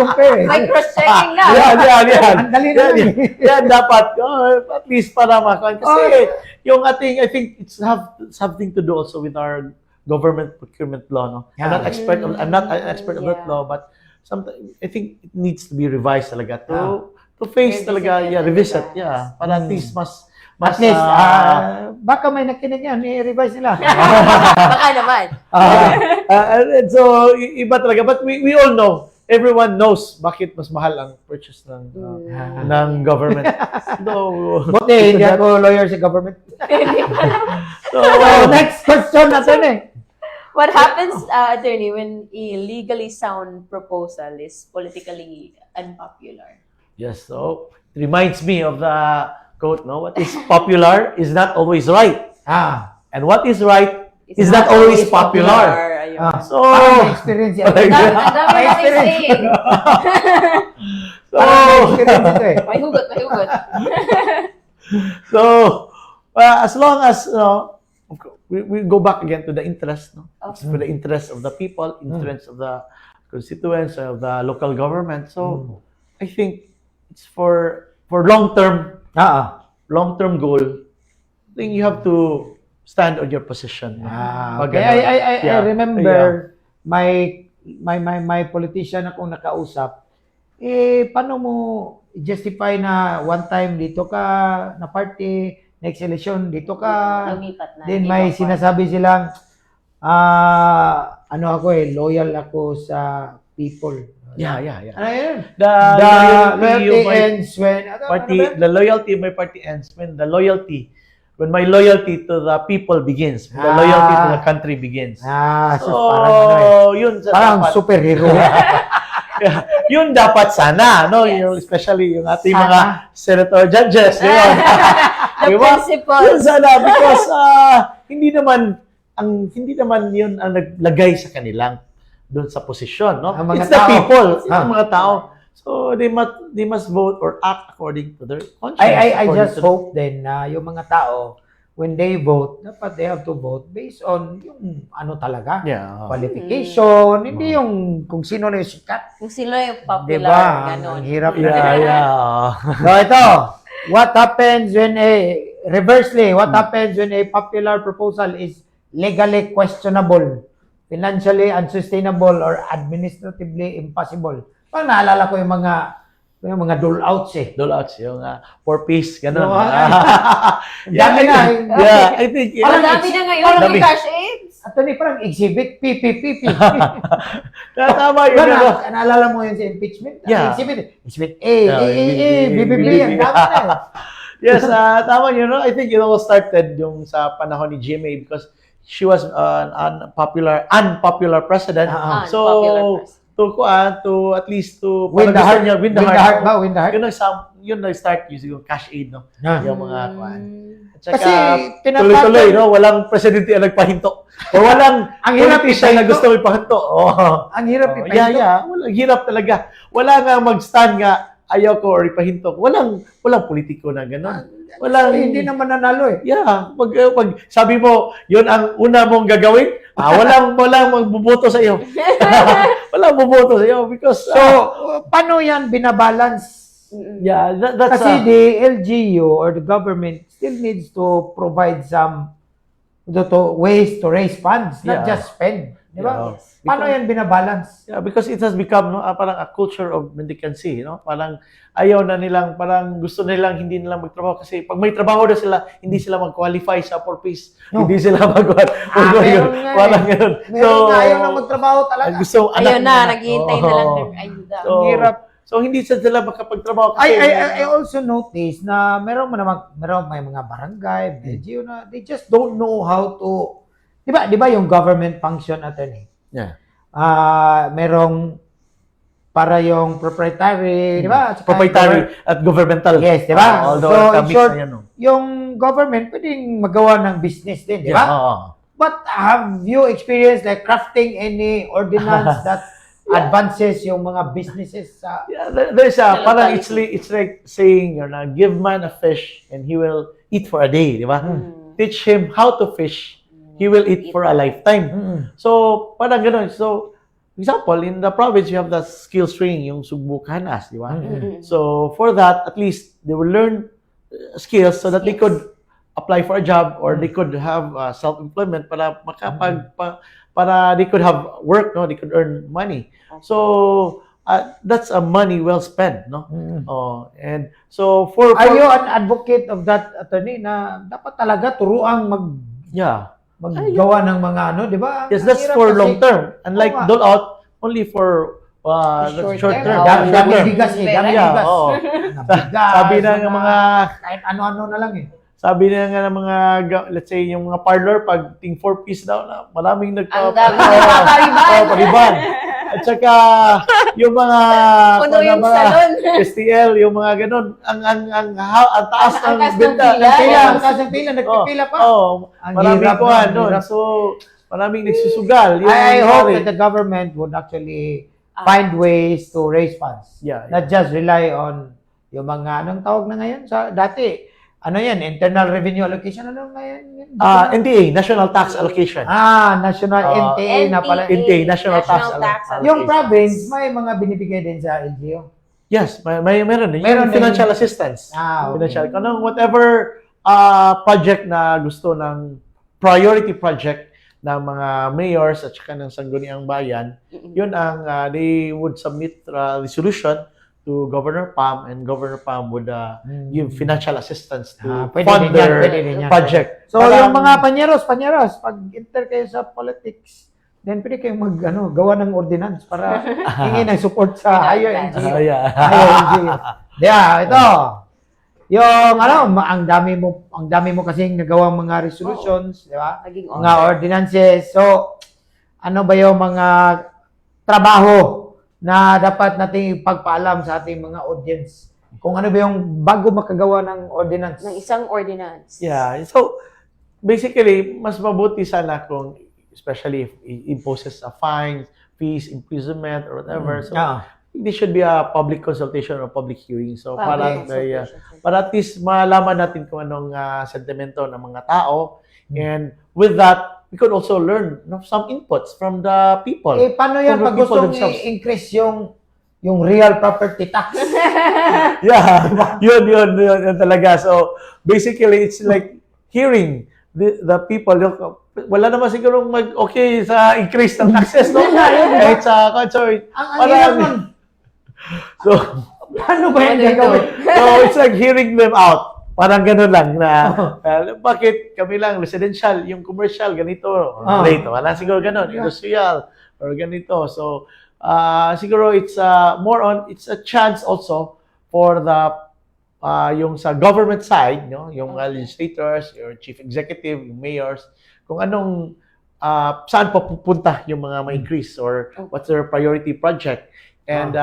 Compare eh. May cross-checking na. Yan. Ang dali na lang eh. Yan dapat, at least para makakuan. Kasi yung I think it's something to do also with our government procurement law, no? I'm not an expert of that law, but sometimes I think it needs to be revised talaga to face talaga, revisit, para at least mas At least, baka may nakinig yan, i-revise nila. Baka naman. and so, iba talaga. But we all know, everyone knows bakit mas mahal ang purchase ng government. No. Buti, hindi ako lawyer sa government. So, Next question natin eh. What happens, attorney, when a legally sound proposal is politically unpopular? yes, so it reminds me of the quote, no? What is popular is not always right. And what is right is not always popular. Ayun. So, Parang may experience yan. Ang dami May nating experience. saying. Parang may experience ito eh. May hugot. so as long as we go back again to the interest, no? It's for the interest of the people, interest of the constituents, of the local government. So I think it's for long-term goal. I think you have to stand on your position. Okay. I remember my politician akong nakausap. Paano mo justify na one time dito ka na party, next election, dito ka. Lumipat na. Then may Ilocos. sinasabi silang, ano ako loyal ako sa people. Yeah. Ano yun? The Loyalty of my ends when, party, the loyalty of my party ends when when my loyalty to the people begins. When the loyalty to the country begins. So parang yun sa parang dapat. superhero. Yeah, yun dapat sana, no? Yes. Yung, especially yung ating Sana. mga senator judges, yun. The Diba? principles. Yun sana because hindi naman yun ang naglagay sa kanilang doon sa posisyon, no? Ang mga It's the tao. people, it's ang mga tao. So they must vote or act according to their conscience. I according just to- hope then na yung mga tao, when they vote, dapat they have to vote based on yung ano talaga, Yeah. qualification, hindi yung kung sino na yung sikat. Kung sino yung popular, Diba? ganon. Ang hirap na. Yeah. So ito, what happens when what happens when a popular proposal is legally questionable, financially unsustainable, or administratively impossible? Parang naalala ko yung mga dole-outs Dole-outs, yung 4-piece, ganun. No, Yeah, dami na. yeah, I think, Ang dami na ngayon, Dami. may cash aids. Ito ni parang exhibit, PPPP. tama yun. ano. Naalala mo yun sa impeachment? Yeah. Exhibit A, Yeah, BBB, ang dami na. Yes, tama yun. No? I think it all started yung sa panahon ni GMA because she was an unpopular president. Ah, So, Unpopular president. to at least to Win the parang heart. gusto niya, win the Win the heart. heart ba? Win the heart? Yun nag-start using yung cash aid, no? Ah. Yung mga kuan. At saka, Kasi, tuloy-tuloy, no? Walang presidente ang nagpahinto. O walang Ang hirap politician na ipahinto. gusto ipahinto. Oh. Ang hirap Oh, ipahinto. Walang hirap talaga. Wala nga mag-stand nga ayaw ko or ipahinto. Walang politiko na gano'n. Walang Hindi naman nanalo eh. Yeah, pag sabi mo, 'yun ang una mong gagawin, walang magboboto sa iyo. Walang boboto sa iyo because So, paano yan binabalance? yeah, that's Kasi the LGU or the government still needs to provide some ways to raise funds, not Yeah. just spend. Di ba? Yeah. Paano yan binabalance? yeah, because it has become parang a culture of mendicancy, no? Parang ayaw na nilang, parang gusto nilang hindi nilang magtrabaho kasi pag may trabaho na sila, hindi sila mag-qualify sa 4-piece. No. Hindi sila meron nga Parang eh. ganun. Meron na ayaw na magtrabaho talaga. Gusto anak Ayun na, nila. naghihintay na lang ng ayuda. So, Ang hirap. So, hindi sila makapagtrabaho kasi I also noticed na meron may mga barangay, LGU na they just don't know how to, di ba yung government function attorney? yeah. Merong para yung proprietary, di ba? At saka Proprietary at governmental. Yes, di ba? Although, So, in mix short, na yan, no? yung government pwedeng magawa ng business din, di ba? Yeah, oo. But have you experienced like crafting any ordinance that advances yung mga businesses sa Yeah, there's a, Sa parang locality. it's like saying, give man a fish and he will eat for a day, di ba? Teach him how to fish, he will eat for a lifetime. So, parang ganun. So, example, in the province, you have the skills training, yung sugbukanas, di ba? So, for that, at least, they will learn skills so that they could apply for a job or they could have self-employment para they could have work, no? They could earn money. So, that's a money well spent, no? Oh, and so, Are you an advocate of that, attorney, na dapat talaga turuang yeah. maggawa ng mga ano, di ba? Yes, Ang that's hirap for kasi. long term. Unlike Oo nga. dole out, only for short term. Dami Short term. bigas eh, dami Yeah, bigas. oo. Bigas, Sabi na ng mga kahit ano-ano na lang eh. Sabi na nga ng mga, let's say, yung mga parlor, pag ting 4-piece daw na, maraming Ang dami pariban. Pariban. At saka, yung mga, Puno yung mga salon. STL, yung mga ganun, ang taas Ang ng taas ng benta. pila. Pila, ang taas ng pila, nagpipila pa. Ang maraming hirap kuhan na, doon. hirap. So, maraming nagsusugal. Yung I hope nangyari. that the government would actually find ways to raise funds. Yeah, yeah. Not just rely on yung mga, anong tawag na ngayon? Sa dati, ano yan? Internal Revenue Allocation? Ano ngayon? NTA, National Tax Allocation. National NTA na pala. NTA, National Tax Allocation. Yung province, may mga binibigay din sa LGU. Yes, meron din. Meron Yung din. financial assistance. Okay. Financial. Kung whatever project na gusto ng priority project ng mga mayors at saka ng sangguniang bayan, yun ang they would submit resolution to Governor Pam, and Governor Pam would give financial assistance to Pwede fund din yan, their pwede din yan. project. So, yung mga panyeros, pag enter kayo sa politics, then pwede kayong gawa ng ordinance para hingi ng support sa higher NGO. Yeah. Higher NGO. Yeah, ito. Yung ang dami mo kasing nagawang mga resolutions, di ba? Naging Mga ordinances. So, ano ba yung mga trabaho na dapat nating ipagpaalam sa ating mga audience? Kung ano ba yung bago makagawa ng ordinance? ng isang ordinance. Yeah. So, basically, mas mabuti sana kung, especially if it imposes a fine, fees, imprisonment, or whatever. So, this should be a public consultation or public hearing. So, para at least malaman natin kung anong sentimento ng mga tao. And with that, we could also learn some inputs from the people. Paano yan From the pag people gustong themselves. i-increase yung real property tax? Yeah, yun talaga. So, basically, it's like hearing the people. Wala naman siguro mag-okay sa increase ng taxes, no? Kahit sa concert. Ang hirap nun. So, Paano ba yan gagawin? so, it's like hearing them out. Parang gano'n lang na, bakit kami lang residential, yung commercial, ganito, rate. Wala siguro gano'n, industrial, or ganito. So, siguro it's it's a chance also for the, yung sa government side, no? Yung legislators, your chief executive, yung mayors, kung anong, saan pupunta yung mga ma-increase or what's their priority project. And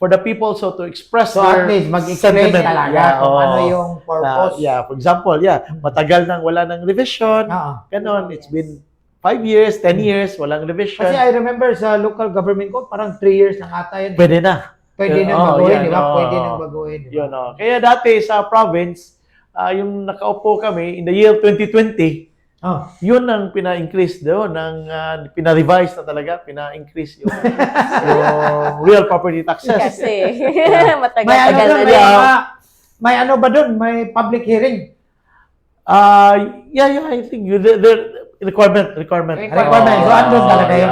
for the people so to express So their at least mag-explain sentiment. talaga kung ano yung purpose. For example, matagal nang wala ng revision. Ganon, it's been 5 years, 10 years, walang revision. Kasi I remember sa local government ko, parang 3 years lang ata yun. Pwede na. Pwede nang baguhin, di ba? Pwede nang baguhin. di ba? Yun, Kaya dati sa province, yung nakaupo kami in the year 2020, yun ang pina-increase doon, pina-revise na talaga, pina-increase yung real property taxes. Kasi, May matagal-tagal na doon, din. may ano ba doon? May public hearing? I think the requirement. So, andun talaga yun.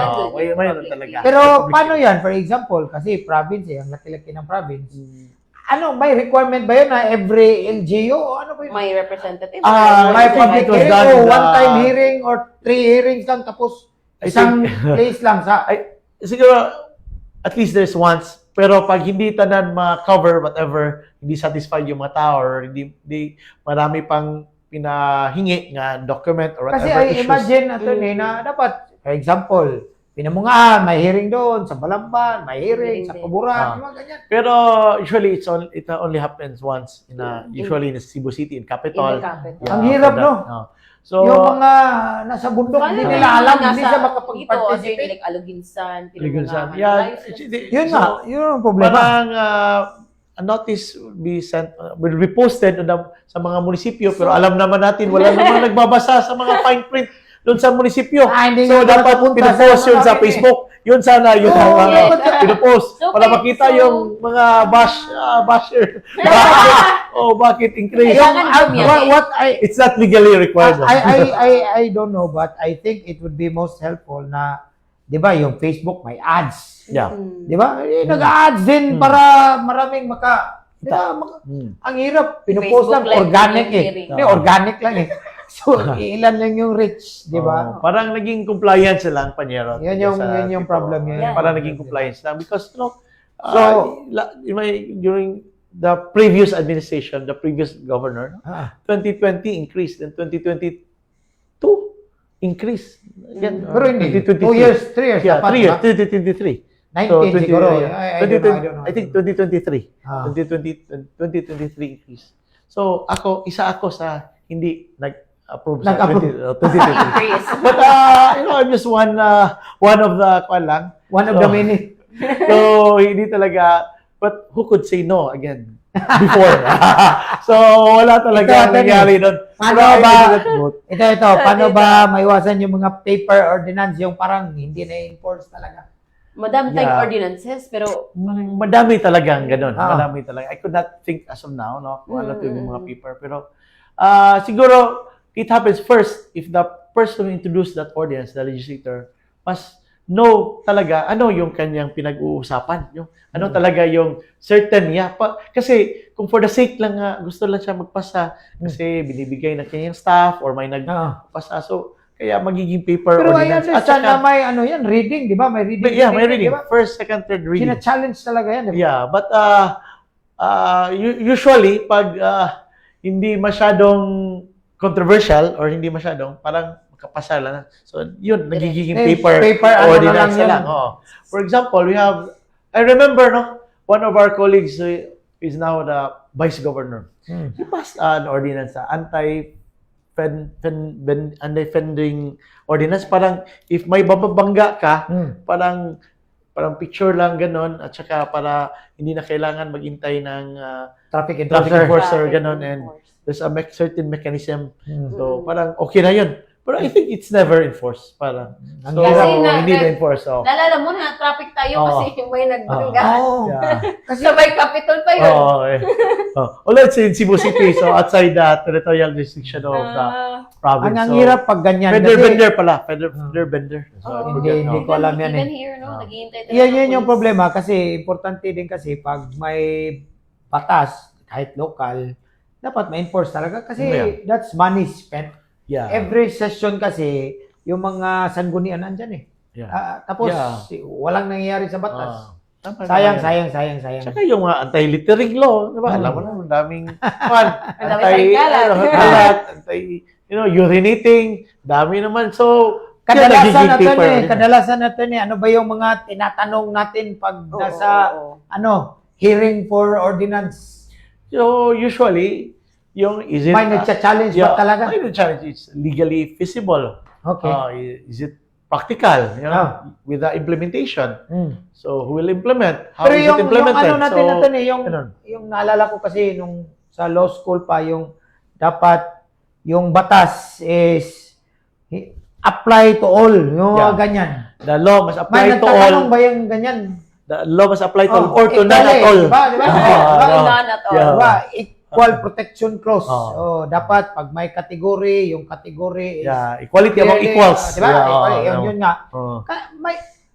May ano talaga. Pero paano yan? For example, kasi province ang laki-laki ng province. May requirement ba yun na every LGU? O ano ba yun? May representative. May I think public it was hearing done o in the- one-time hearing or 3 hearings lang tapos I isang think- place lang sa... Siguro, at least there's once. Pero pag hindi tanan ma-cover, whatever, hindi satisfied yung mga tao or hindi marami pang pinahingi nga document or whatever Kasi I issues. imagine na dapat, for example, Pinamungaan, may hearing doon, sa Balamban, may hearing, sa Kaburan, mga ganyan. Pero usually it only happens once usually in Cebu City in capital. In the capital. Ang hirap, for that, no? So Yung mga nasa bundok, hindi nila alam, hindi siya makapag-participate. Like Aluginsan, Ligunsan. Pinungahan. Yeah, Yun nga, yun ang problema. parang a notice will be posted sa mga munisipyo pero alam naman natin wala namang nagbabasa sa mga fine print doon sa munisipyo. Hindi So nga dapat napunta pinopost yun sa mga Facebook. Yun sana yung pinopost So, para okay, makita so- yung mga basher. Bakit increase? Kailangan dumyan. what It's not legally required. I don't know, but I think it would be most helpful na, di ba, yung Facebook may ads. Yeah. Di ba? Nag-ads din para maraming di ba, ang hirap, pinupost Facebook lang, Live organic yung eh. hearing. Hindi, organic lang eh. So, ilan lang yung reach, di ba? Parang naging compliance lang, Panyero. Yun yung problem yun. Parang naging compliance lang. Because, So- during the previous administration, the previous governor, Ah. 2020 increased, and 2022 increased. Yan, Pero hindi, 2023. 2 years, 3 years. Yeah, dapat, 3 years, ba? 2023. 19 siguro. yeah. I don't know. I think 2023. Ah. 2023 increase. So, isa ako sa hindi nag-approve sa Nag-approve. 2023. Increase. But, I'm just one of the, lang. One of So, the many. So, hindi talaga, but who could say no again before? So, wala talaga Ito, nangyari doon. Paano Pero I ba, did not vote. ito, paano ba maiwasan yung mga paper ordinance, yung parang hindi na-enforce talaga? Madami tayong Yeah. ordinances, pero Madami talagang ganun. Ah. Madami talaga. I could not think as of now, no? Kung ano yung mga paper. Pero, siguro, it happens first if the person who introduced that ordinance, the legislator, know talaga ano yung kanyang pinag-uusapan. Yung ano talaga yung certain niya. Kasi kung for the sake lang nga, gusto lang siya magpasa kasi binibigay ng kanyang staff or may nagpasa. So, kaya magiging paper Pero I ordinance. understand na may ano yan, reading, di ba? May reading. Yeah, may reading. Di ba? First, second, third reading. Sina-challenge talaga yan. Di ba? Yeah, but usually, pag hindi masyadong controversial or hindi masyadong, parang makapasa lang. So, yun, nagiging paper ordinance ano lang. For example, we have, I remember, one of our colleagues is now the vice governor. He passed an ordinance, anti-offending ordinance. Parang, if may bababangga ka, parang picture lang ganon at saka para hindi na kailangan maghintay ng Traffic enforcer ganon, and there's a certain mechanism. So, parang okay na yun. Pero I think it's never enforced. Parang, so, Kasi hindi na-enforce. So. Naalala mo na, traffic tayo kasi may nagbangga. Yeah. Kasi Sa may Capitol pa yun. Although it's in Cebu City, so outside the territorial jurisdiction of the province. ang hirap pag ganyan. Vendor pala. Vendor. So, Hindi ko alam yan Even eh. here, no? Naghihintay tayo Yan ng yun yung police. problema kasi importante din kasi pag may batas, kahit local, dapat ma-enforce talaga kasi Yeah. that's money spent. Yeah. Every session kasi, yung mga sanggunian nandyan eh. Yeah. Tapos, Yeah. walang nangyayari sa batas. Tama Sayang. Tsaka yung mga anti-littering law, di ba? Alam mo na, ang daming Ang daming kalat. urinating, dami naman. So, yun, nagiging paper. Kadalasan natin ano ba yung mga tinatanong natin pag nasa, hearing for ordinance? So, usually, is it... May nagcha-challenge ba talaga? May nagcha-challenge. It's legally feasible. Okay. Is it practical, with the implementation? So, who will implement? How Pero is yung it implemented? ano natin So, natin ganun. yung naalala ko kasi nung sa law school pa, yung dapat yung batas is apply to all, yung mga ganyan. The law must apply May to all. nagtatanong ba yung ganyan? The law must apply to all or to none at all. Diba? None at all. Yeah. Diba? Equal protection clause. Oh. Dapat pag may category, yung category is Equality among equals. Diba? Yun nga. Oh.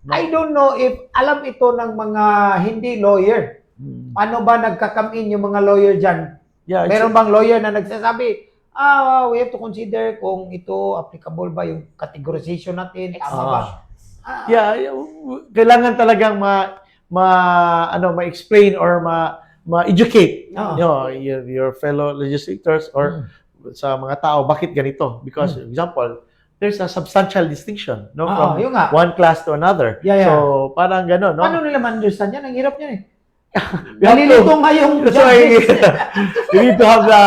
I don't know if alam ito ng mga hindi lawyer. Paano ba nagka-come in yung mga lawyer dyan? Yeah, Meron bang lawyer na nagsasabi, we have to consider kung ito applicable ba yung categorization natin, tama ba? Kailangan talagang ma-explain or ma-educate your fellow legislators or sa mga tao bakit ganito. Because, example, there's a substantial distinction from yun nga. one class to another. Yeah. So, parang gano'n. Paano nila man-understand yan? Ang hirap niyan eh. We have to- Nalilito nga yung That's why judges. you need to have the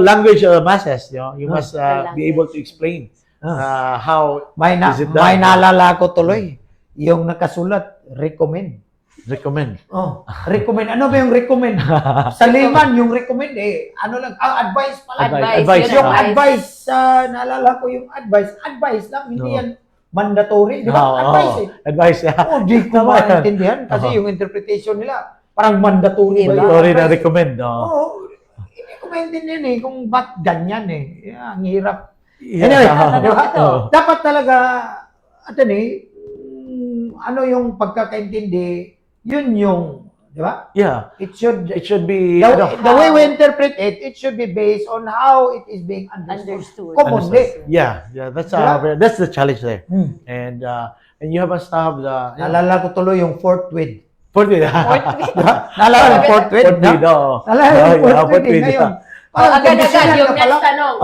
language of the masses. You must be able to explain how May is it done? may naalala ko tuloy. Yung nakasulat, recommend. recommend. Recommend. Ano ba yung recommend? Sa layman, yung recommend ano lang, advice pala. Advice. Yung advice, naalala ko yung advice lang, hindi yan mandatory, di ba? Advice eh. Advice, yeah. Di ko Tama yan. maintindihan kasi yung interpretation nila, parang mandatory ba yung Mandatory na advice? recommend. Hindi ko maintindihan eh, kung ba't ganyan eh. Ang hirap. Yeah. Anyway, di ba? Dapat talaga, ano yung pagkakaintindi, yun yung, di ba? Yeah. It should be the way we interpret it should be based on how it is being understood. Commonly. Yeah, that's Diba? that's the challenge there. And you must have the Naalala ko tuloy yung forthwith. Forthwith. Naalala yung forthwith? Forthwith, oo. Naalala yung Yeah, forthwith forthwith, ngayon. Agad-agad yung next tanong.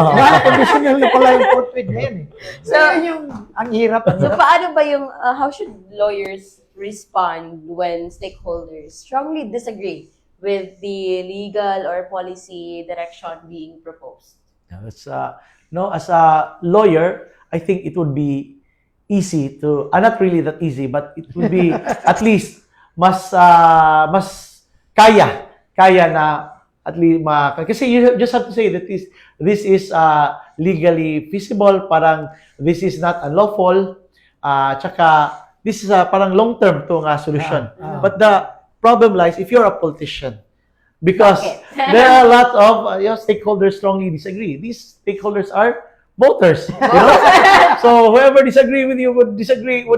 Conditional na pala yung forthwith ngayon eh. So, yun yung, ang hirap. So, paano ba yung, how should lawyers respond when stakeholders strongly disagree with the legal or policy direction being proposed? As a lawyer, I think it would be easy to, not really that easy, but it would be at least mas kaya na at least kasi you just have to say that this is legally feasible, parang this is not unlawful, tsaka this is parang long-term to nga solution. But the problem lies if you're a politician. Because there are a lot of stakeholders strongly disagree. These stakeholders are voters. You know? So whoever disagree with you would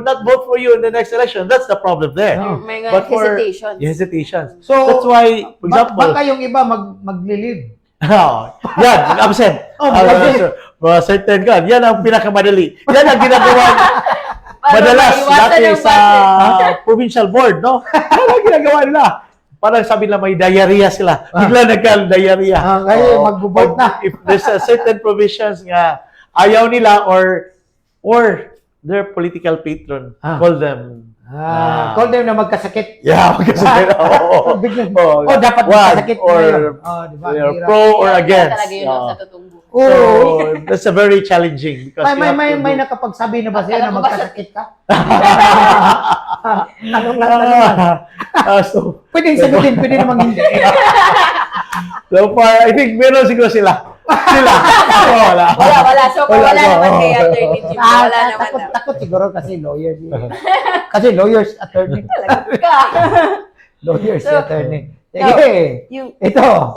not vote for you in the next election. That's the problem there. No. May nga But for hesitations. hesitations. So, That's why, for example, baka yung iba maglilid. yan, absent. Mag-absent. Certain ka. Yan ang pinakamadali. Yan ang ginagawa madalas dati sa provincial board, no? Yan ang ginagawa nila. Parang sabi nila may diarrhea sila. Bigla nagka-diarrhea. Kaya mag-vote na. If there's a certain provisions nga ayaw nila or their political patron call them. Call them na magkasakit. Yeah, magkasakit. Biglang, Oh, dapat one, magkasakit or ngayon. Diba? they are Hirap. pro or Kaya against. talaga yun ang natutunggo. Oo. So, that's a very challenging because you have to May do- nakapagsabi na ba sa'yo na Akala ko ba magkasakit ka? Tanong lang. So, Pwede sagutin, pwede namang hindi. so far, I think meron siguro sila. Wala. Wala. So, wala Wala. naman kay Attorney Jim. Wala naman takot, na. takot siguro kasi lawyers. Kasi lawyers, attorney. Ka. Lawyers, So, attorney. now, Sige, You ito.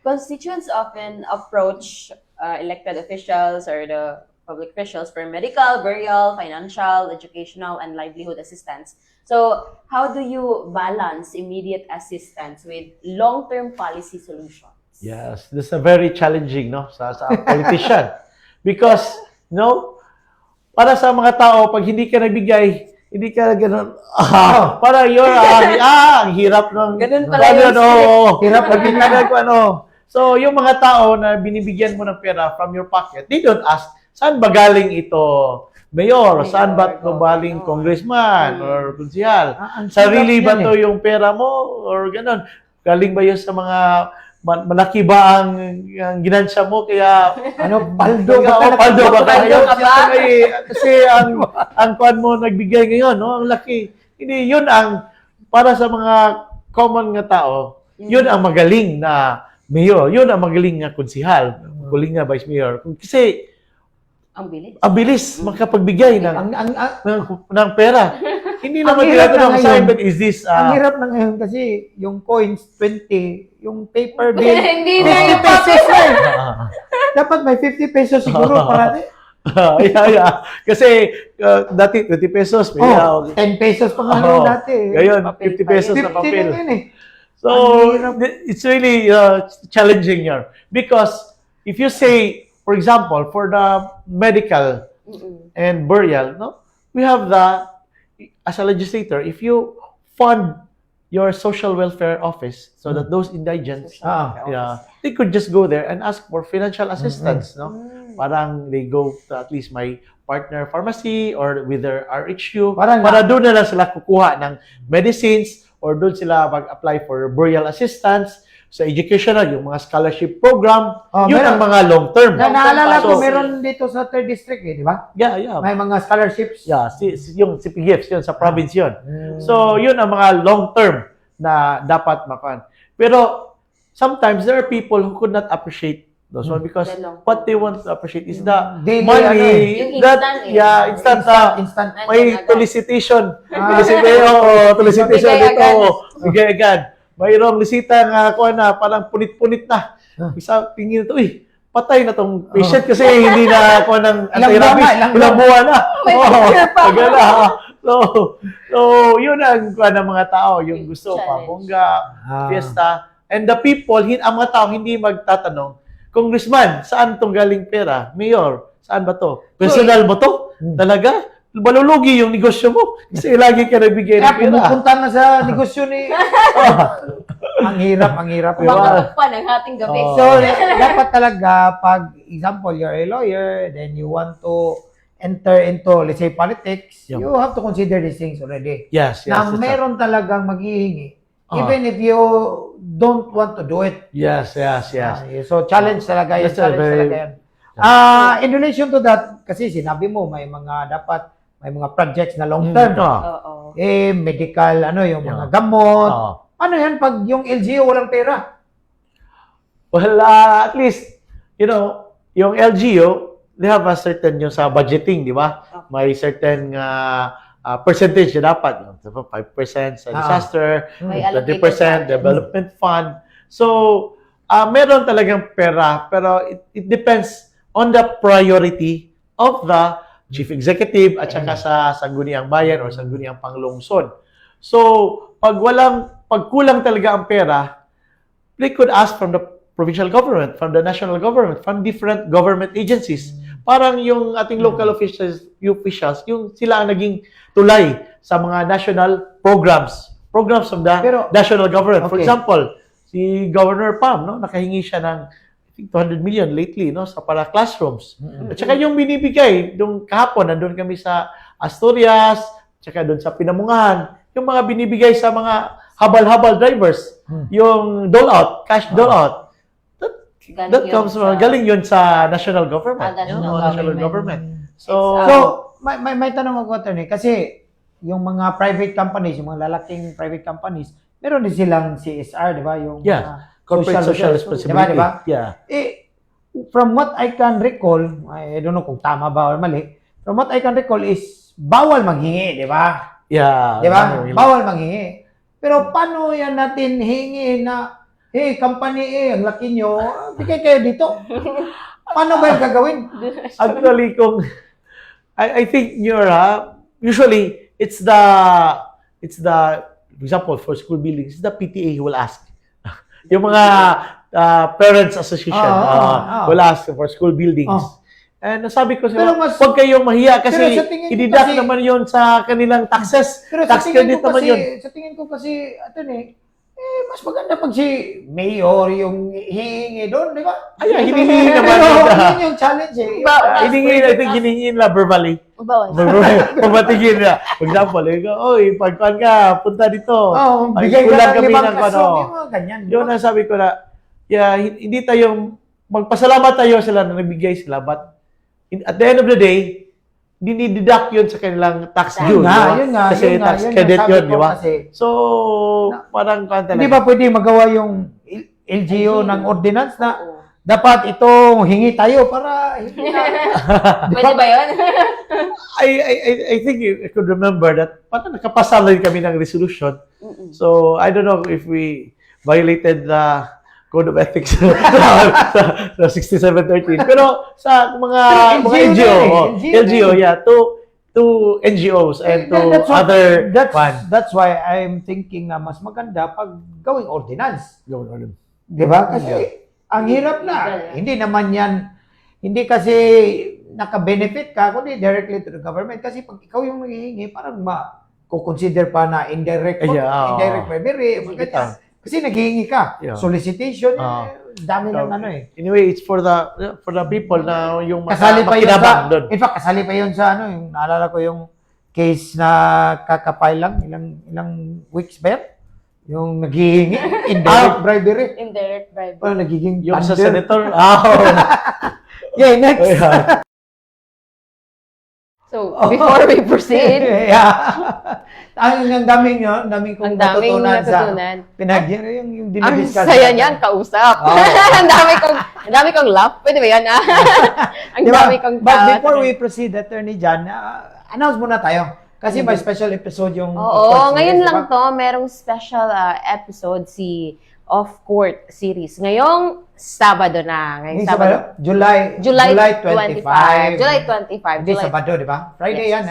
constituents often approach elected officials or the public officials for medical, burial, financial, educational, and livelihood assistance. So, how do you balance immediate assistance with long-term policy solutions? Yes, this is a very challenging, no, sa politician. Because, para sa mga tao, pag hindi ka nagbigay, hindi ka ganun, para yun, ang hirap ng, Ganun pala yung script. hirap ng So, yung mga tao na binibigyan mo ng pera from your pocket, they don't ask, saan ba galing ito? Mayor, saan ba ito galing congressman or kunsihal? Ang Sarili hirap ba yan to yung pera mo or ganun? Galing ba yun sa mga malaki ba ang ginansya mo kaya Paldo ba talaga? paldo ba Paldo ka ba? Kasi ang kuan mo nagbigay ngayon, no? Ang laki. Hindi yun ang para sa mga common nga tao, yun ang magaling na mayor, yun ang magaling na konsihal, magaling na vice mayor. Kasi Ang bilis. ang bilis makapagbigay ng pera. Hindi naman hirap tinatanong na sa ngayon. but is this Ang hirap na ngayon kasi yung coins, 20, yung paper bill, Hindi 50 na yung pesos na eh. Dapat may 50 pesos siguro parati. yeah. Kasi dati 20 pesos, may 10 pesos pa nga Oo. dati. Ngayon, Papel 50 pa pesos 50 na papel. na yun eh. So, it's really challenging here. Because if you say, for example, for the medical and burial, we have as a legislator, if you fund your social welfare office so that those indigents, they could just go there and ask for financial assistance, Parang they go to at least my partner pharmacy or with their RHU para doon na lang sila kukuha ng medicines or doon sila mag-apply for burial assistance sa educational, yung mga scholarship program, yun meron. ang mga long-term. Naalala ko, So, meron dito sa 3rd district di ba? Yeah. May mga scholarships. Yeah, yung CPGIFs, yun, sa province yun. So, yun ang mga long-term na dapat makuha. Pero, sometimes there are people who could not appreciate those one because what they want to appreciate is the Daily, Yung money that, instant instant. may solicitation. Solicitation Bigay dito. agad. Bigay agad. Mayroong lisita nga ako na parang punit-punit na. Isa, tingin ito, patay na tong patient kasi hindi na ako ng anti-rabies. Ilang buwan na. May picture pa. Tagal na. So, yun ang kuha ng mga tao. Yung gusto, Challenge. pabongga, fiesta. And the people, ang mga tao hindi magtatanong, Congressman, saan tong galing pera? Mayor, saan ba to? Personal mo to? Talaga? Malulugi yung negosyo mo. Kasi lagi ka nagbigay ng Kaya pera. pumupunta na sa negosyo ni... Ang hirap. Kumakabog pa ng hating gabi. So, dapat talaga, pag example, you're a lawyer, then you want to enter into, let's say, politics, you have to consider these things already. Yes. Na it's meron talagang maghihingi, even if you don't want to do it. Yes. So, challenge talaga yan. That's a very- In relation to that, kasi sinabi mo, may mga projects na long term. Oo. Medical, yung mga gamot. Ano yan pag yung LGU walang pera? Well, at least, yung LGU, they have a certain yung sa budgeting, di ba? May certain percentage na dapat. 5% sa disaster, May 20% allocated development fund. So, meron talagang pera, pero it depends on the priority of the chief executive at saka sa Sangguniang Bayan or Sangguniang Panglungsod. So, pag kulang talaga ang pera, they could ask from the provincial government, from the national government, from different government agencies. Parang yung ating local officials, yung sila ang naging tulay sa mga national programs of the national government. For example, si Governor Pam, no, nakahingi siya ng I think 200 million lately, no, sa para classrooms. At saka yung binibigay, nung kahapon, nandun kami sa Asturias, tsaka doon sa Pinamungahan, yung mga binibigay sa mga habal-habal drivers, yung dole-out, cash dole-out, that comes from, galing yun sa national government. National government. So, may tanong ako, attorney, kasi yung mga private companies, yung mga lalaking private companies, meron din silang CSR, di ba? Yung corporate social responsibility. Diba? Yeah. From what I can recall, I don't know kung tama ba or mali, from what I can recall is bawal maghingi, di ba? Yeah. Di ba? Bawal maghingi. Pero paano yan natin hingi na, hey, company ang laki nyo, bigay kayo dito. Paano ba yung gagawin? Actually, I think usually it's the, for example, for school buildings, it's the PTA who will ask. Yung mga parents association will ask for school buildings. And nasabi ko sila, huwag kayong mahiya kasi i-deduct naman yun sa kanilang taxes. Pero Tax credit naman yun. Sa tingin ko kasi, mas maganda pag si Mayor yung hihingi doon, di ba? Ay, hinihingi naman Pero yun. yun yung challenge eh. Hinihingi nila verbally. Bawal. Pagbatigin na. For example, oy, pagkuhan ka, punta dito. Bigay kulang ka ng kami 5 kaso, ganyan. Yun ang sabi ko na, hindi tayo, magpasalamat tayo sila na nagbigay sila, but at the end of the day, dinideduct yun sa kanilang tax due. Yun nga. Kasi tax credit yun, di ba? So, parang hindi ba pwede magawa yung LGU ng ordinance na dapat itong hingi tayo para hindi na. Pwede ba yun? I think I could remember that parang nakapasa rin kami ng resolution. So, I don't know if we violated the Code of Ethics sa 6713. Pero sa mga LGO, yeah, to NGOs and to other that's why I'm thinking na mas maganda pag gawing ordinance. Di ba? Kasi ang hirap na. Hindi naman yan, hindi kasi naka-benefit ka, kundi directly to the government. Kasi pag ikaw yung nanghihingi, parang kukonsider pa na indirect bribery. Kasi naghihingi ka. Solicitation, dami ng Anyway, it's for the people na yung kasali pa yun doon. In fact, kasali pa yun sa yung naalala ko yung case na kakapile lang, ilang weeks ba yan? Yung naghihingi, indirect bribery. Indirect bribery. Parang nagiging Yung sa thunder. senator. Yeah, next. So, before we proceed, Ang daming kong natutunan sa yung ang dinidiscuss. saya niyan kausap. Ang dami kong laugh. Pwede ba yan? Ang dami kong But before we proceed, Attorney Jan, announce muna tayo. Kasi may special episode yung ngayon lang to, merong special episode si Off Court series. Ngayong Sabado na. Ngayong Sabado. July 25. July 25. Hindi, Sabado, di ba? Friday yan.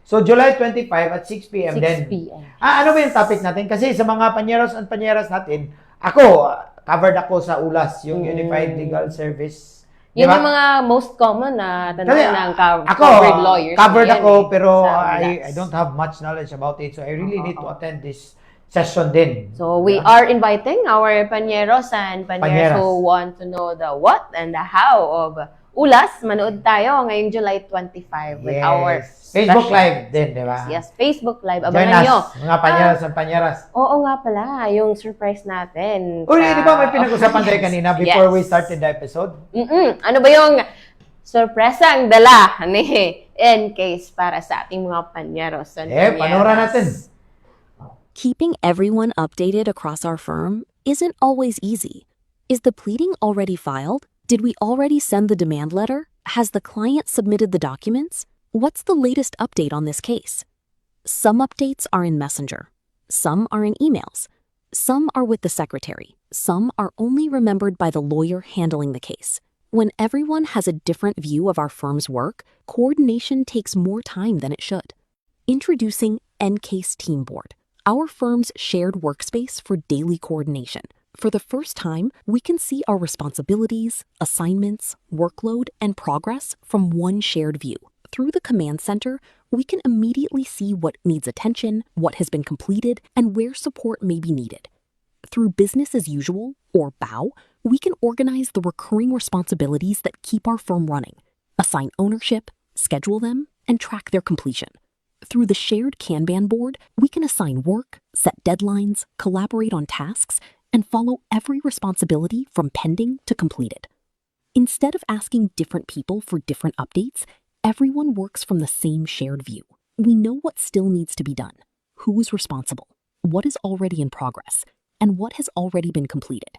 So, July 25 at 6 p.m. 6 then. p.m. Ano ba yung topic natin? Kasi sa mga panyeros and panyeras natin, ako, covered ako sa ULAS, yung Unified Legal Service. Yun yung mga most common na tanong ng covered lawyers. Covered ako, pero I don't have much knowledge about it. So, I really need to attend this session din. So, we are inviting our panyeros and panyeras who want to know the what and the how of ULAS. Manood tayo ngayong July 25 with our Facebook Live din, di ba? Yes, Facebook Live. Join Abangan nyo. us, mga panyeras and panyeras. Oo nga pala, yung surprise natin. Di ba may pinag-usapan tayo kanina before we started the episode? Ano ba yung sorpresang dala ni N-Case para sa ating mga panyeros and panyeras? Panoorin natin. Keeping everyone updated across our firm isn't always easy. Is the pleading already filed? Did we already send the demand letter? Has the client submitted the documents? What's the latest update on this case? Some updates are in Messenger. Some are in emails. Some are with the secretary. Some are only remembered by the lawyer handling the case. When everyone has a different view of our firm's work, coordination takes more time than it should. Introducing Encase Team Board, our firm's shared workspace for daily coordination. For the first time, we can see our responsibilities, assignments, workload, and progress from one shared view. Through the command center, we can immediately see what needs attention, what has been completed, and where support may be needed. Through business as usual, or BOW, we can organize the recurring responsibilities that keep our firm running, assign ownership, schedule them, and track their completion. Through the shared Kanban board, we can assign work, set deadlines, collaborate on tasks, and follow every responsibility from pending to completed. Instead of asking different people for different updates, everyone works from the same shared view. We know what still needs to be done, who is responsible, what is already in progress, and what has already been completed.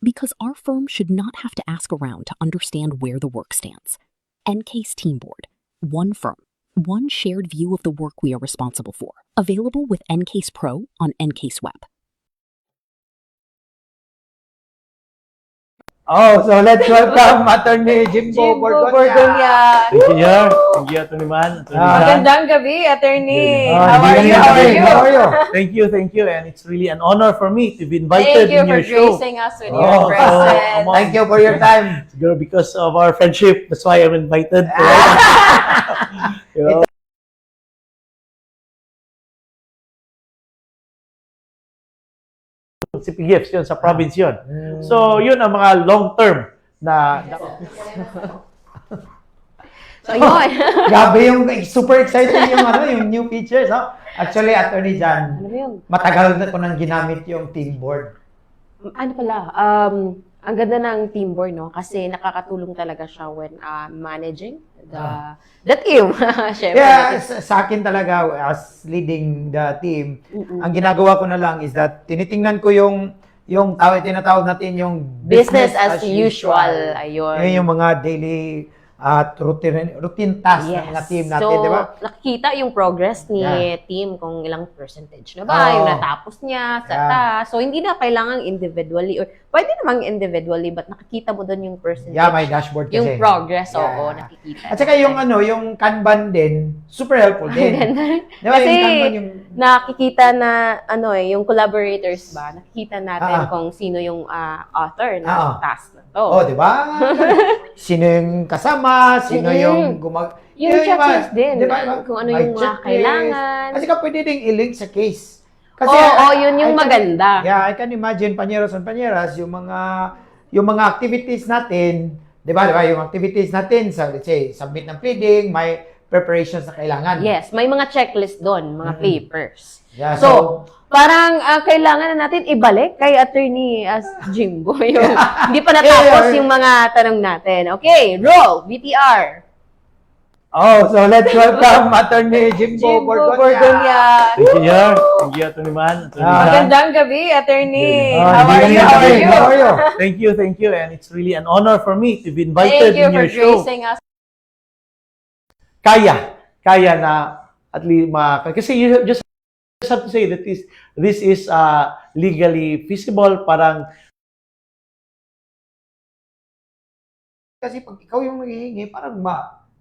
Because our firm should not have to ask around to understand where the work stands. Encase Team Board. One firm. One shared view of the work we are responsible for. Available with Encase Pro on Encase Web. Oh, so let's welcome Attorney Jimbo Borgonia. Thank you, Jar. Thank you, Atty. Man. Atty. Jan. Magandang gabi, attorney. Ah, How are you? hindi How are gabi. you? How are you? Thank you, and it's really an honor for me to be invited Thank you in for your show. gracing us with Oh, your come presence. on. Thank you for your time. Siguro because of our friendship, that's why I'm invited. You know? CP Gifts yun, sa province yun. So, yun ang mga long-term na So, yun. Grabe yung super exciting yung yung new features, no? Actually, Attorney Jan, Ano ba yun? matagal na ko nang ginamit yung team board. Ano pala, ang ganda ng team board, no? Kasi nakakatulong talaga siya when managing the team. Syempre. Yeah, sa akin talaga, as leading the team, ang ginagawa ko na lang is that tinitingnan ko yung tinatawag natin yung Business as usual. Ayun. Yun yung mga daily routine tasks ng mga team natin, so, di ba? nakikita yung progress ni Yeah. team kung ilang percentage na ba, Oo. yung natapos niya sa task. So, hindi na kailangan individually or pwede namang individually but nakikita mo doon yung percentage. Yeah, may dashboard kasi. Yung progress, Yeah. oo, nakikita. At saka yung yung Kanban din, super helpful din. Ganda. Di ba, Kasi, yung Kanban yung nakikita na, yung collaborators ba, nakikita natin kung sino yung author ng task na to. oh, di ba? Sino yung kasama, sino yung Yung checklist din, di ba? kung ano May yung mga checklist. kailangan. Kasi pwede ding i-link sa case. Oo, yun yung maganda. Yeah, I can imagine, panyeros and panyeras, yung mga activities natin, di ba? Yung activities natin, sa, let's say, submit ng pleading, may preparations na kailangan. Yes, may mga checklist doon, mga papers. Yeah, So, parang kailangan na natin ibalik kay attorney as Jimbo. Yung, hindi pa natapos yung mga tanong natin. Okay, roll, BTR. oh, so let's welcome Attorney Jimbo Borgonia. Thank you, Jar. Thank you, Atty. Man. Atty. Jan. Magandang gabi, attorney. Oh, How are you? How are you? How are you? Thank you, and it's really an honor for me to be invited Thank you in for your show. gracing us. Kaya na at least kasi you just have to say that this is legally feasible, parang Kasi pag ikaw yung nanghihingi, parang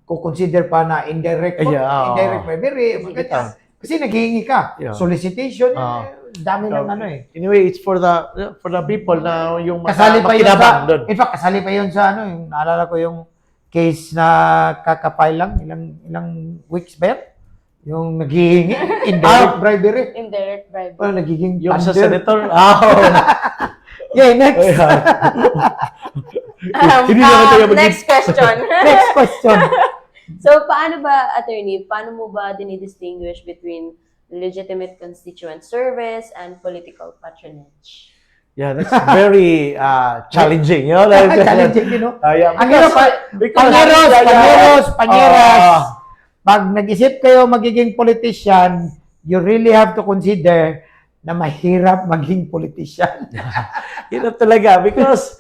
kukonsider pa na indirect Yeah. indirect bribery. Sige. Kasi naghihingi ka. Yeah. Solicitation, Ah. dami ng anyway, it's for the people na yung Kasali pa yun makinabang sa, doon. in fact, kasali pa yun sa yung naalala ko yung case na kakapile lang, ilang weeks ba yan? Yung naghihingi, indirect bribery. Indirect bribery. Parang nagiging Yung sa thunder. senator. Yeah, next. Hindi naman tayo maging- Next question. Next question. So, paano ba, attorney, paano mo ba dinidistinguish between legitimate constituent service and political patronage? Yeah, that's very challenging. You know? Challenging, you know? Yeah, Ang hirap pa, panyeras. Pag nag-isip kayo magiging politician, you really have to consider na mahirap maging politician. Yun talaga because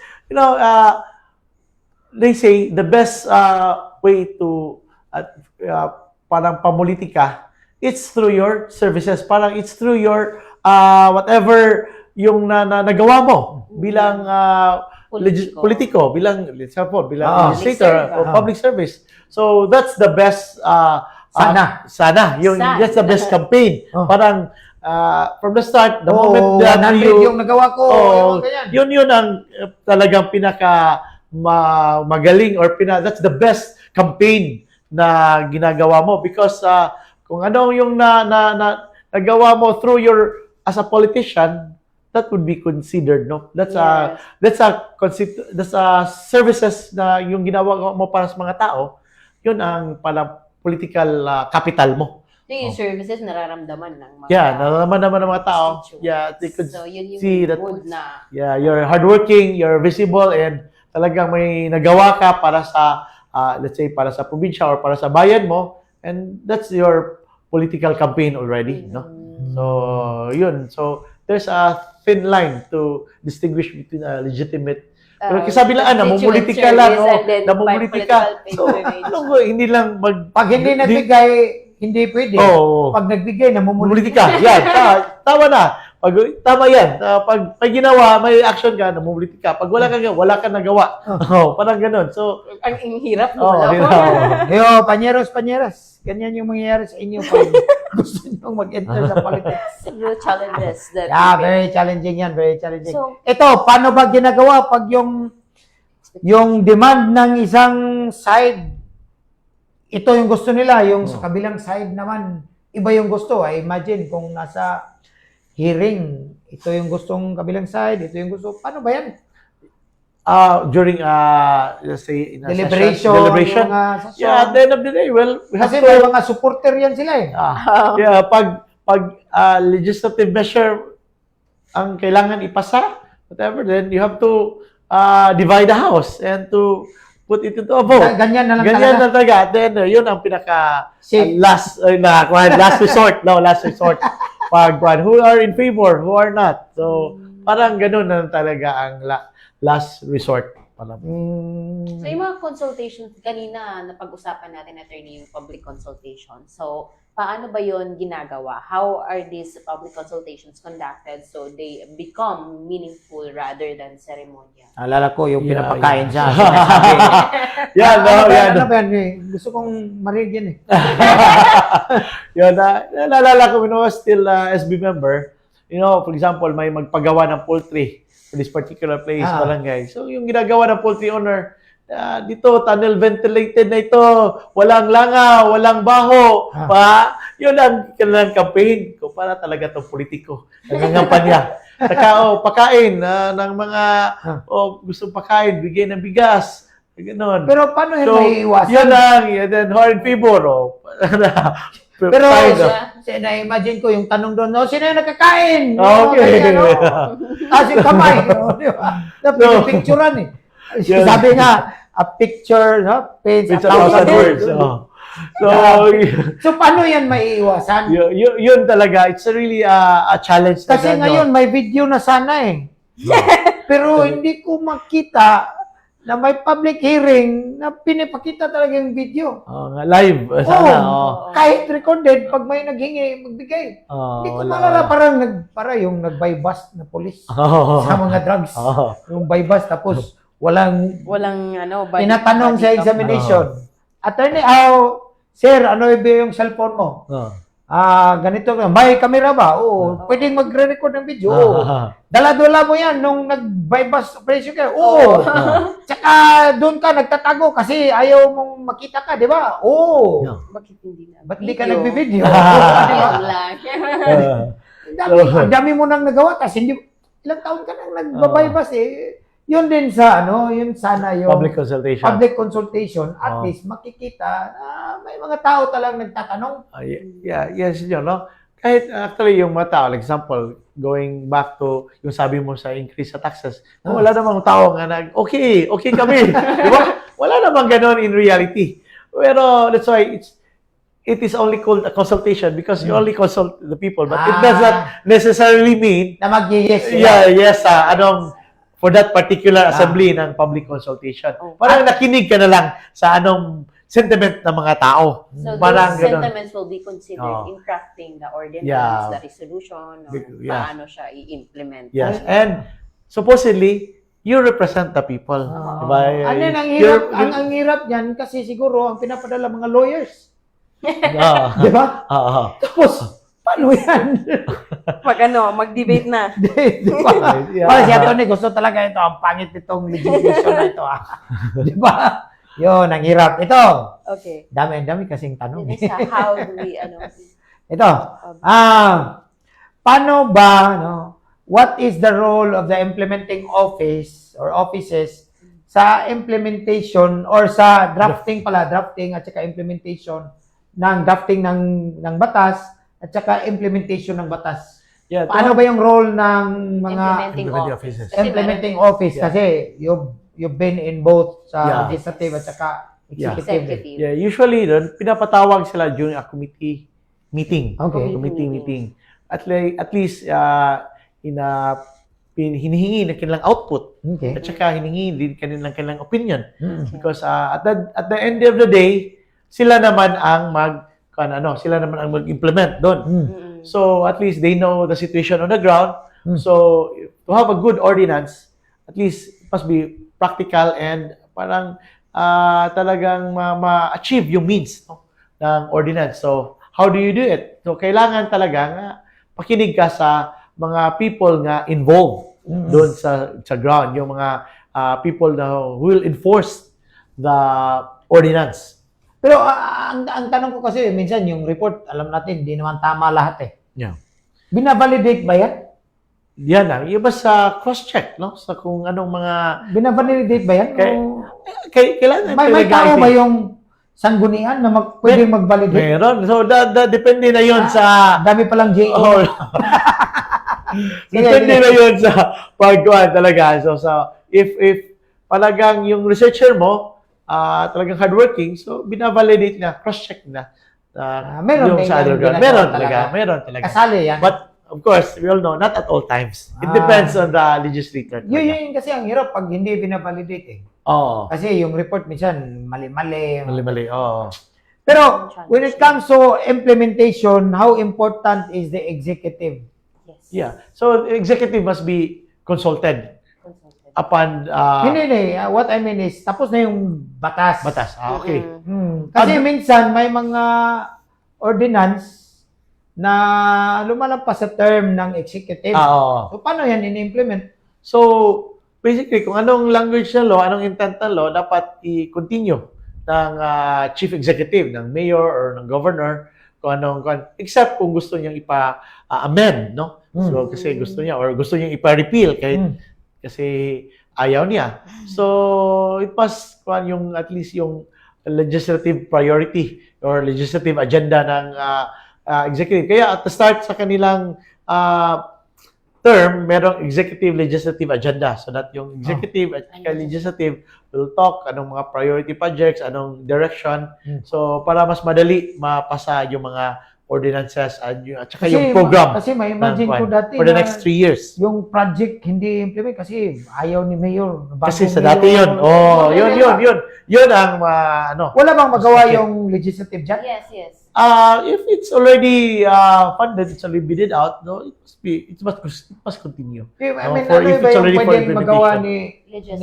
they say the best way to parang pamulitika, it's through your services, parang it's through your whatever yung nagawa mo bilang politiko, bilang Ah. legislator Public or public service. So that's the best sana yung Sana. that's the best campaign. Oh. Parang from the start, the Oh, moment that 100 you yung nagawa ko. Oh, yung ganyan. yun ang talagang pinaka magaling or that's the best campaign na ginagawa mo because kung ano yung nagawa mo through your as a politician, that would be considered, no? That's services na yung ginawa mo para sa mga tao, yun ang pala political capital mo. Yung services nararamdaman ng mga Nararamdaman naman ng mga tao. constituents. Yeah, they could So, yun yung see that good na you're hardworking, you're visible, and talagang may nagawa ka para sa, let's say, para sa probinsya or para sa bayan mo, and that's your political campaign already, no? So, yun. So, there's a thin line to distinguish between a legitimate pero kasabi lang, namumulitika lang, namumulitika. So, hindi lang Pag hindi nagbigay, hindi pwede. Pag nagbigay, namumuli namumulitika. Yan, tama na. Tama yan. Pag may ginawa, may action ka, namumulitika. Pag wala kang nagawa. Parang ganun. So, ang hirap mo. Yo, panyeros. Ganyan yung mangyayari sa inyo pag gusto nyo mag-enter sa politics. Real challenges that Very challenging yan. Very challenging. So, Ito, paano ba ginagawa pag yung demand ng isang side, ito yung gusto nila, yung sa kabilang side naman, iba yung gusto. I imagine kung nasa hearing, ito yung gustong kabilang side, ito yung gusto. Paano ba yan? during, let's say, in a Deliberation. deliberation. At the end of the day, well, we have Kasi to, may mga supporter yan sila eh. pag legislative measure ang kailangan ipasa, whatever, then you have to divide the house and to put it into a vote. Ganyan na lang Ganyan talaga. na talaga. At then, yun ang pinaka Safe. last resort. Last resort. Who are in favor, who are not. So, parang ganun na talaga ang last resort. So, yung mga consultations, kanina napag-usapan natin, attorney, yung public consultation. So, paano ba yon ginagawa? How are these public consultations conducted so they become meaningful rather than ceremonial? Alala ko yung Yeah, pinapakain siya. Yan, Ano ba yan eh? Gusto kong marinig yan eh. Yun, naalala ko when I was still SB member, for example, may magpagawa ng poultry for this particular place, barangay. So, yung ginagawa ng poultry owner, dito, tunnel ventilated na ito, walang langaw, walang baho, yun ang kailangan campaign ko para talaga itong politiko. Nangangampanya. Saka, pakain ng mga, gusto pakain, bigay ng bigas, gano'n. Pero paano yun So, may iwasan? yun lang, then who are in favor, Pero, Fine, na-imagine ko yung tanong doon, sino yung nakakain? Okay. Tapos yung kamay. Di ba? Picturean eh. Yun. Sabi nga, a picture, paints It's a 1,000 words. So, paano yan maiiwasan? Yun talaga, it's really a challenge. Kasi ngayon, may video na sana eh. Pero hindi ko makita na may public hearing na pinipakita talaga yung video. Live. Sana. Kahit recorded, pag may naghingi, magbigay. Hindi ko malala, parang yung nag-bypass na polis sa mga drugs. Yung bypass, tapos walang tinatanong sa examination. Attorney, sir, ano yung cellphone mo? Ganito, may camera ba? Oo. Pwedeng magre-record ng video? Oo. Dala-dala mo yan nung nag-bypass operation ka? Oo. Tsaka doon ka nagtatago kasi ayaw mong makita ka, di ba? Oo. Bakit hindi na? Ba't di ka nagbibideo? Yun lang. Ang dami mo nang nagawa kasi ilang taon ka nang nagbabypass eh. Yun din sa yun sana yung Public consultation. Public consultation, at least makikita na may mga tao talagang nagtatanong. Yes, yun, no? Kahit actually yung mga tao, like example, going back to yung sabi mo sa increase sa taxes, wala namang tao nga okay kami. Di ba? Wala namang ganon in reality. Pero that's why it is only called a consultation because you only consult the people, but it does not necessarily mean Na mag-yes. yes, for that particular assembly ng public consultation. Parang nakinig ka na lang sa anong sentiment ng mga tao. So Parang those ganun. sentiments will be considered in crafting the ordinance, the resolution, or paano siya i-implement. Yes. And supposedly, you represent the people. Diba? Ano yun, ang hirap, ang hirap yan kasi siguro ang pinapadala mga lawyers. Di ba? Tapos, paano yan? Mag-debate na. Di ba? Para si Tony, gusto talaga ito. Ang pangit itong legislation na ito. Di ba? Yun, ang hirap. Ito, Okay. dami kasing tanong. Yun is how do we, Ito, paano ba, what is the role of the implementing office or offices sa implementation or sa drafting at saka implementation ng drafting ng batas at saka implementation ng batas. Yeah, Paano ba yung role ng mga implementing implementing office. offices. implementing office? Kasi you've been in both sa Yeah. legislative at saka Yeah. executive. Executive. Yeah, usually doon pinapatawag sila during a committee meeting. Okay. Committee meeting. At least hinihingi ng kanilang output Okay. at saka hinihingi din kanilang opinion Mm. because at the end of the day sila naman ang mag-implement doon. Mm. So at least they know the situation on the ground. Mm. So to have a good ordinance, at least it must be practical and parang talagang ma-achieve yung means ng ordinance. So how do you do it? So kailangan talaga nga pakinig ka sa mga people nga involved doon sa ground, yung mga people na who will enforce the ordinance. Pero ang tanong ko kasi, minsan yung report, alam natin, di naman tama lahat eh. Yeah. Binavalidate ba yan? Yan na. Iba sa cross-check, no? Sa kung anong mga... Binavalidate ba yan? Kailangan May talaga, tao I ba think. yung sanggunian na pwedeng mag-validate? Meron. So, depende na yun sa... Dami palang JO. Oh, depende na yun sa pagkuhan talaga. So, if talagang yung researcher mo, talagang hardworking, so binavalidate na, cross-check na. Meron yung din sa other yan ground. ginagawa Meron talaga. talaga. Kasali yan. But, of course, we all know, not at all times. It depends on the legislator. Yun kasi ang hirap pag hindi binavalidate eh. Oo. Kasi yung report minsan mali-mali. Mali-mali, oo. Pero when it comes to implementation, how important is the executive? Yeah. So, the executive must be consulted upon Hindi. What I mean is, tapos na yung batas. batas. Okay. Kasi minsan may mga ordinance na lumalampas sa term ng executive. Oo. So, paano yan in-implement? So, basically, kung anong language ng law, anong intent ng law, dapat i-continue ng chief executive, ng mayor or ng governor, except kung gusto niyang ipa-amend, no? So, kasi gusto niya or gusto niyang ipa-repeal kasi ayaw niya. So, it must at least yung legislative priority or legislative agenda ng executive. Kaya at the start sa kanilang term, merong executive legislative agenda. So that yung executive at legislative will talk anong mga priority projects, anong direction. So para mas madali mapasa yung mga ordinances at saka yung program. Kasi may imagine ko dati for the next 3 years. yung project hindi implement kasi ayaw ni Mayor. Kasi sa dati yun. Yun ang Wala bang magawa yung legislative dyan? Yes. if it's already funded, it's already bidded out, no, it must continue. I mean, For ano if ba it's yung already for pwedeng magawa implementation.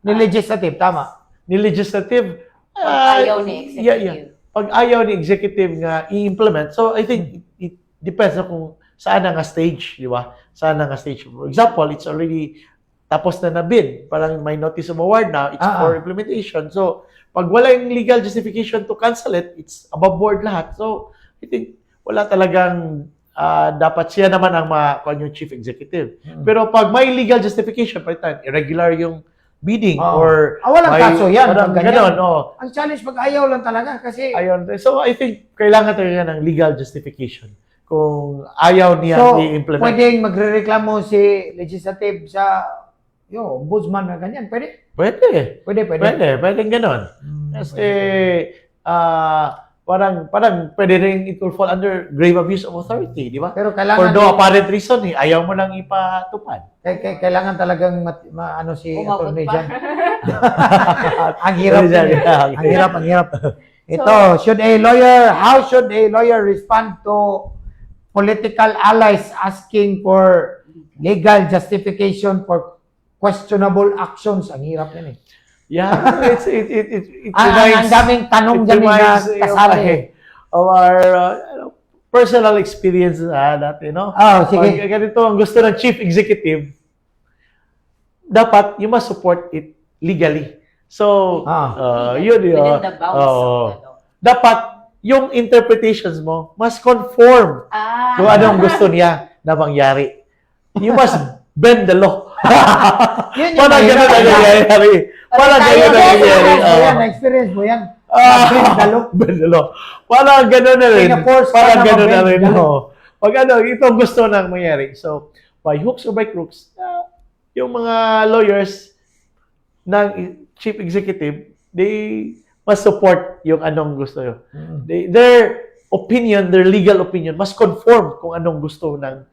ni legislative? Tama. Ni legislative, Pag ayaw ni executive. Pag ayaw ni executive nga i-implement, so I think it depends na kung saan na nga stage, di ba? Saan na nga stage. For example, it's already tapos na bid. Parang may notice of award now, it's for implementation. So, pag wala yung legal justification to cancel it, it's above board lahat. So, I think wala talagang dapat siya naman ang yung chief executive. Pero pag may legal justification, for example, irregular yung bidding or walang kaso yan. Parang Ganyan. ganon, Ang challenge pag ayaw lang talaga kasi Ayun. So, I think kailangan talaga ng legal justification kung ayaw niya so, i-implement. pwedeng magrereklamo si legislative sa ombudsman na ganyan. Pwede? Pwede. Pwede. Pwede ganon. Kasi, parang pwede rin it will fall under grave abuse of authority, di ba? Pero For kailangan no apparent reason, ayaw mo lang ipatupad. kailangan talagang ano si Umabot attorney pa. dyan. Ang hirap. Ang hirap. Ito, how should a lawyer respond to political allies asking for legal justification for questionable actions. Ang hirap yan eh. Yeah, it Ang daming tanong dyan na kasali. of our personal experience dati, no? Sige. Pag ganito ang gusto ng chief executive, dapat you must support it legally. So, yun yun. Within the bounds of the law. Dapat yung interpretations mo must conform kung anong gusto niya na mangyari. You must bend the law. Yun yung Parang ganun ang nangyayari. Parang ganun ang nangyayari. Na-experience mo yan. Bend the law. Parang ganun na rin. Pinaforce ka Parang na ganun na ma-bend rin. the law. Pag ito ang gusto nang mangyari. So, by hooks or by crooks, yung mga lawyers ng chief executive, they must support yung anong gusto nyo. Their opinion, their legal opinion, must conform kung anong gusto ng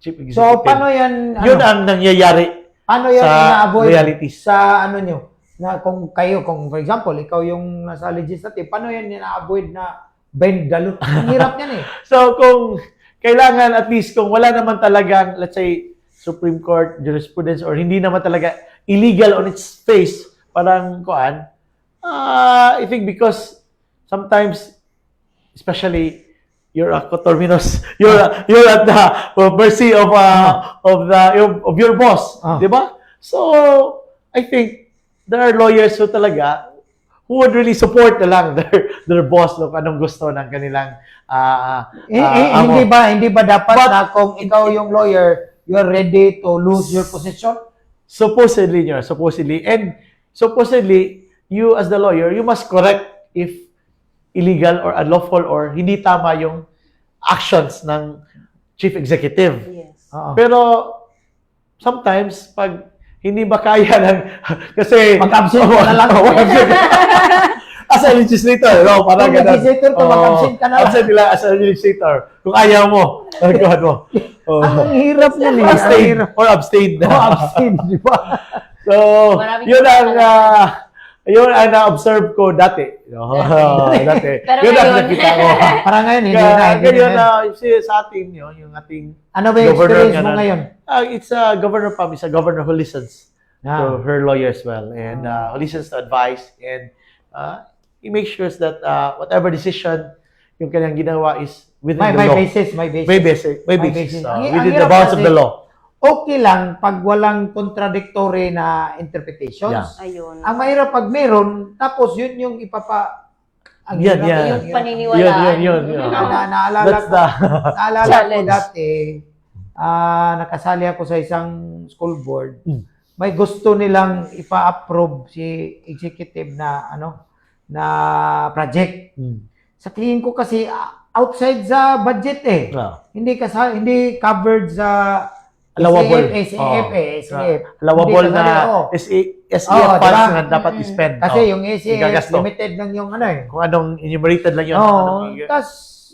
chief executive. So, paano yan? Yun ang nangyayari Paano yan sa ina-avoid realities. sa ano nyo? Na kung kayo, kung for example, ikaw yung nasa legislative, paano yan ina-avoid na bend the law? Ang hirap yan eh. So, kung kailangan at least, kung wala naman talagang, let's say, Supreme Court jurisprudence or hindi naman talaga illegal on its face, parang kuan, I think because sometimes, especially, you're a coterminous, you're at the mercy of your boss, di ba? So, I think there are lawyers who talaga who would really support na lang their boss kung anong gusto ng kanilang amo. Hindi ba dapat na kung ikaw yung lawyer, you are ready to lose your position? Supposedly, you as the lawyer, you must correct if illegal or unlawful or hindi tama yung actions ng chief executive. Yes. Pero sometimes pag hindi ba kaya ng kasi Mag-absent ka na lang. as a legislator, no, parang Kung legislator ka, mag-absent ka na lang. Absent nila as a legislator. Kung ayaw mo, gawin mo. Ang hirap yan eh. Abstain or abstain. Abstain, di ba? So, Maraming yun ang na-observe ko dati. Dati. Pero Yun ang ngayon- nakita ko. Parang ngayon, hindi na. Ngayon, sa atin, yung ating Ano ba yung governor experience mo nga na- ngayon? It's a governor Pam, it's a governor who listens to Ah. her lawyer as well. And who listens to advice. And he makes sure that whatever decision yung kanyang ginawa is within the May law. basis, may basis. May May basis. basis. Ang Within hirap the bounds of kasi- the law. Okay lang pag walang contradictory na interpretations. Yeah. Ayun. Ang mahirap pag meron, tapos yun yung ang Yan, hirap. yan. Yung paniniwalaan. Yun. Naalala That's ko, the... naalala ko Challenge. dati, nakasali ako sa isang school board. May gusto nilang ipa-approve si executive na na project. Sa tingin ko kasi outside sa budget eh. Hindi covered sa Allowable. SAF. Allowable Hindi na kasali, SAF funds diba? na dapat i-spend. Kasi yung SAF, Igagasto. limited lang yung eh. Kung anong enumerated lang yun. Tapos,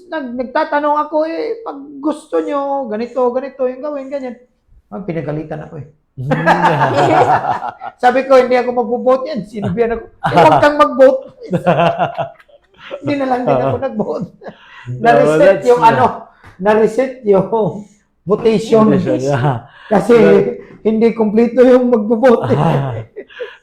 nagtatanong ako pag gusto nyo, ganito, yung gawin, ganyan. Pinagalitan ako eh. Sabi ko, hindi ako magbo-vote yan. Sinabihan ako, huwag kang mag-vote. Hindi na lang din ako nag-vote. Na-reset yung na-reset yung votation. Kasi hindi kompleto yung magbo-vote.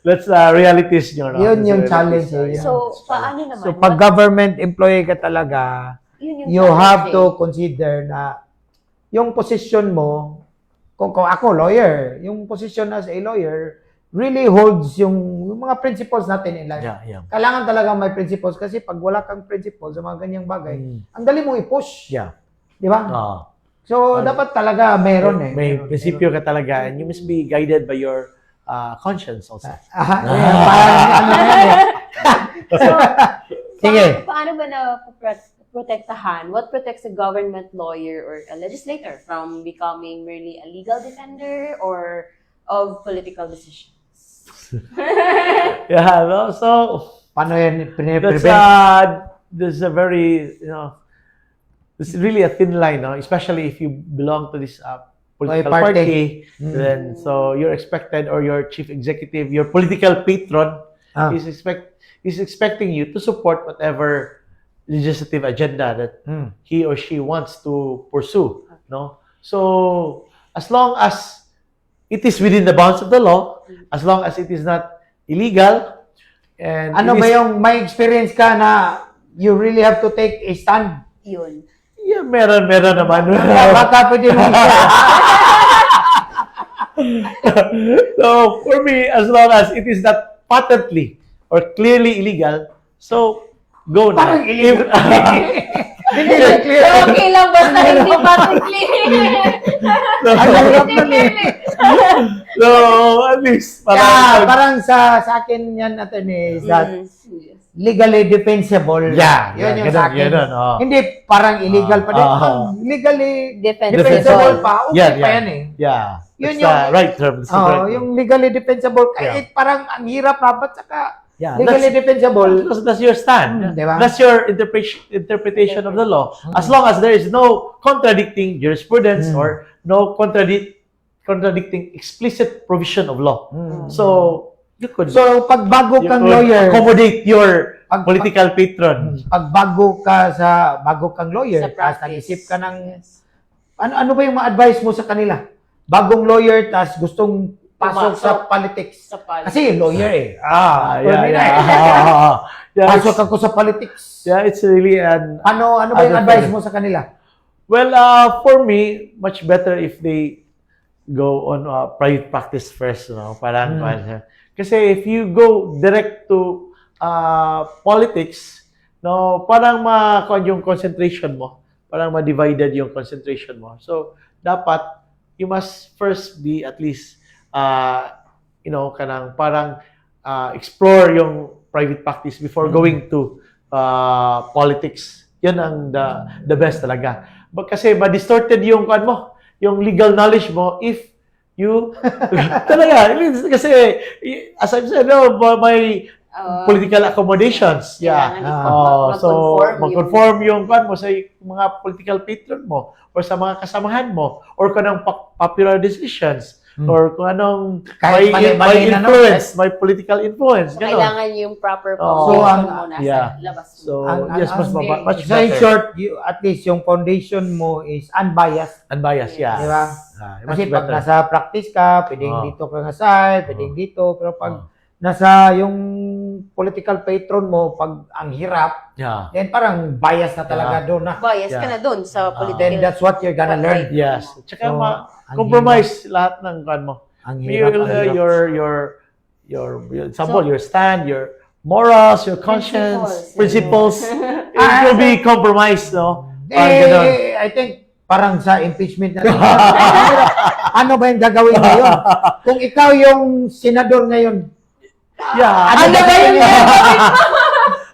That's realities nyo. No? Yun yung That's challenge. realities, So, paano naman? So, pag government employee ka talaga, Yun yung you have challenge to consider na yung position mo, kung ako lawyer, yung position as a lawyer really holds yung mga principles natin in life. Yeah. Kailangan talaga may principles kasi pag wala kang principles sa mga ganyang bagay, ang dali mong i-push. Yeah. Di ba? So, dapat talaga meron eh. May prinsipyo ka talaga and you must be guided by your conscience also. Parang yan eh. So, Sige. paano ba na protektahan? What protects a government lawyer or a legislator from becoming merely a legal defender or of political decisions? Yeah, no? So, Paano yan that's prevent? this is a very, this is really a thin line, no? Especially if you belong to this political party. party, then so you're expected, or your chief executive, your political patron is expecting you to support whatever legislative agenda that he or she wants to pursue, no? So as long as it is within the bounds of the law, as long as it is not illegal. And Ano it ba is- yung may experience ka na you really have to take a stand? Yun. Yeah, meron naman. Baka pwede mo So, for me, as long as it is not patently or clearly illegal, so, go na. Parang illegal. Hindi na So, clear. okay lang basta hindi patently. Ang hirap nun eh. So, at least, Kaya, parang sa akin yan natin is that legally defensible. Yeah, Yun yung ganun, sa akin. ganun, oh. Hindi parang illegal pa din. Legally defensible pa. Okay pa yan eh. Yeah. Yun That's the right term. That's the Oh, right term. yung legally defensible. Kahit parang ang hirap dapat saka Yeah, legally defensible. Because that's your stand. Diba? That's your interpretation of the law. As long as there is no contradicting jurisprudence or no contradicting explicit provision of law. So, you could So, pag bago you kang could lawyer, accommodate your Pag- political patron. pag bago kang lawyer, Sa tapos practice. nag-isip ka ng, ano ba yung ma-advise mo sa kanila? Bagong lawyer, tapos gustong pasok sa politics. Sa pal. Kasi lawyer eh. Yeah, Pasok it's, ako sa politics. yeah, it's really an Ano ba yung Other advice thing. mo sa kanila? well, for me, much better if they go on private practice first, parang kasi if you go direct to politics, parang yung concentration mo, parang ma-divided yung concentration mo. So, dapat you must first be at least parang explore yung private practice before going to politics. Yan ang the best talaga. Kasi ma-distorted yung yung legal knowledge mo if you talaga kasi as I've said, may political accommodations. Yeah. So mag-conform yung mo sa mga political patron mo or sa mga kasamahan mo or kung anong popular decisions or kung anong Kahit may mali na, no? influence, may political influence. So, Ganon. kailangan yung proper Oh. So, foundation mo nasa yeah. labas mo. So, yes, much So, in better. short, at least yung foundation mo is unbiased. Unbiased, yeah. Di ba? Much Kasi pag better. nasa practice ka, pwedeng dito ka nga side, pwedeng dito. Pero pag nasa yung political patron mo, pag ang hirap, Yeah. then parang bias na talaga doon na. Bias ka Yeah. na dun sa political. Then that's what you're gonna learn. Yes. Tsaka So, ang compromise lahat ng mo. Ang hirap, ang hirap. Your example, your stand, your morals, your conscience, principles, it will be compromised, no? Parang ganun. I think parang sa impeachment na ano ba yung gagawin ngayon? Kung ikaw yung senador ngayon, Yeah. ano gagawin mo?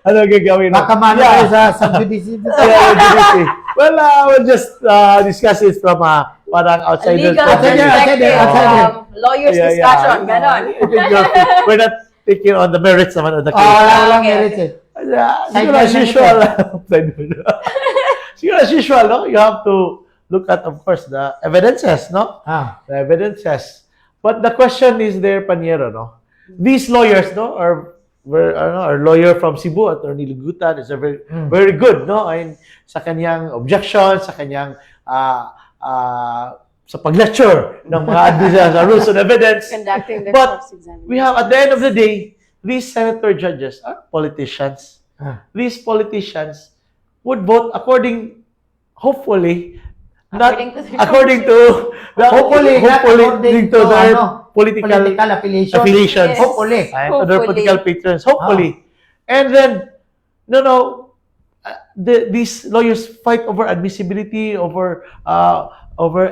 Ano gagawin mo? Baka mano kayo sa judici. Yeah. Well, we'll just discuss it from parang outsider. Legal Outsider, perspective, outsider. lawyer's discussion, ganon. I think we're not taking on the merits naman of the case. Walang Okay, merits eh. Yeah, Side siguro as by usual. Siguro as usual, no? You have to look at, of course, the evidences, no? The evidences. But the question is there, Paniero, no? These lawyers, no, our lawyer from Cebu, Attorney Lugutan, is a very good, no? And sa kanyang objection, sa kanyang sa pag-lecture ng mga rules and evidence. Conducting their But cross-examination. we have, at the end of the day, these senator judges are politicians. These politicians would vote hopefully, not According to their according to Hopefully, not according to, their political affiliations. Yes. Hopefully. Right? To their Hopefully. political patrons, hopefully. And then, these lawyers fight over admissibility, over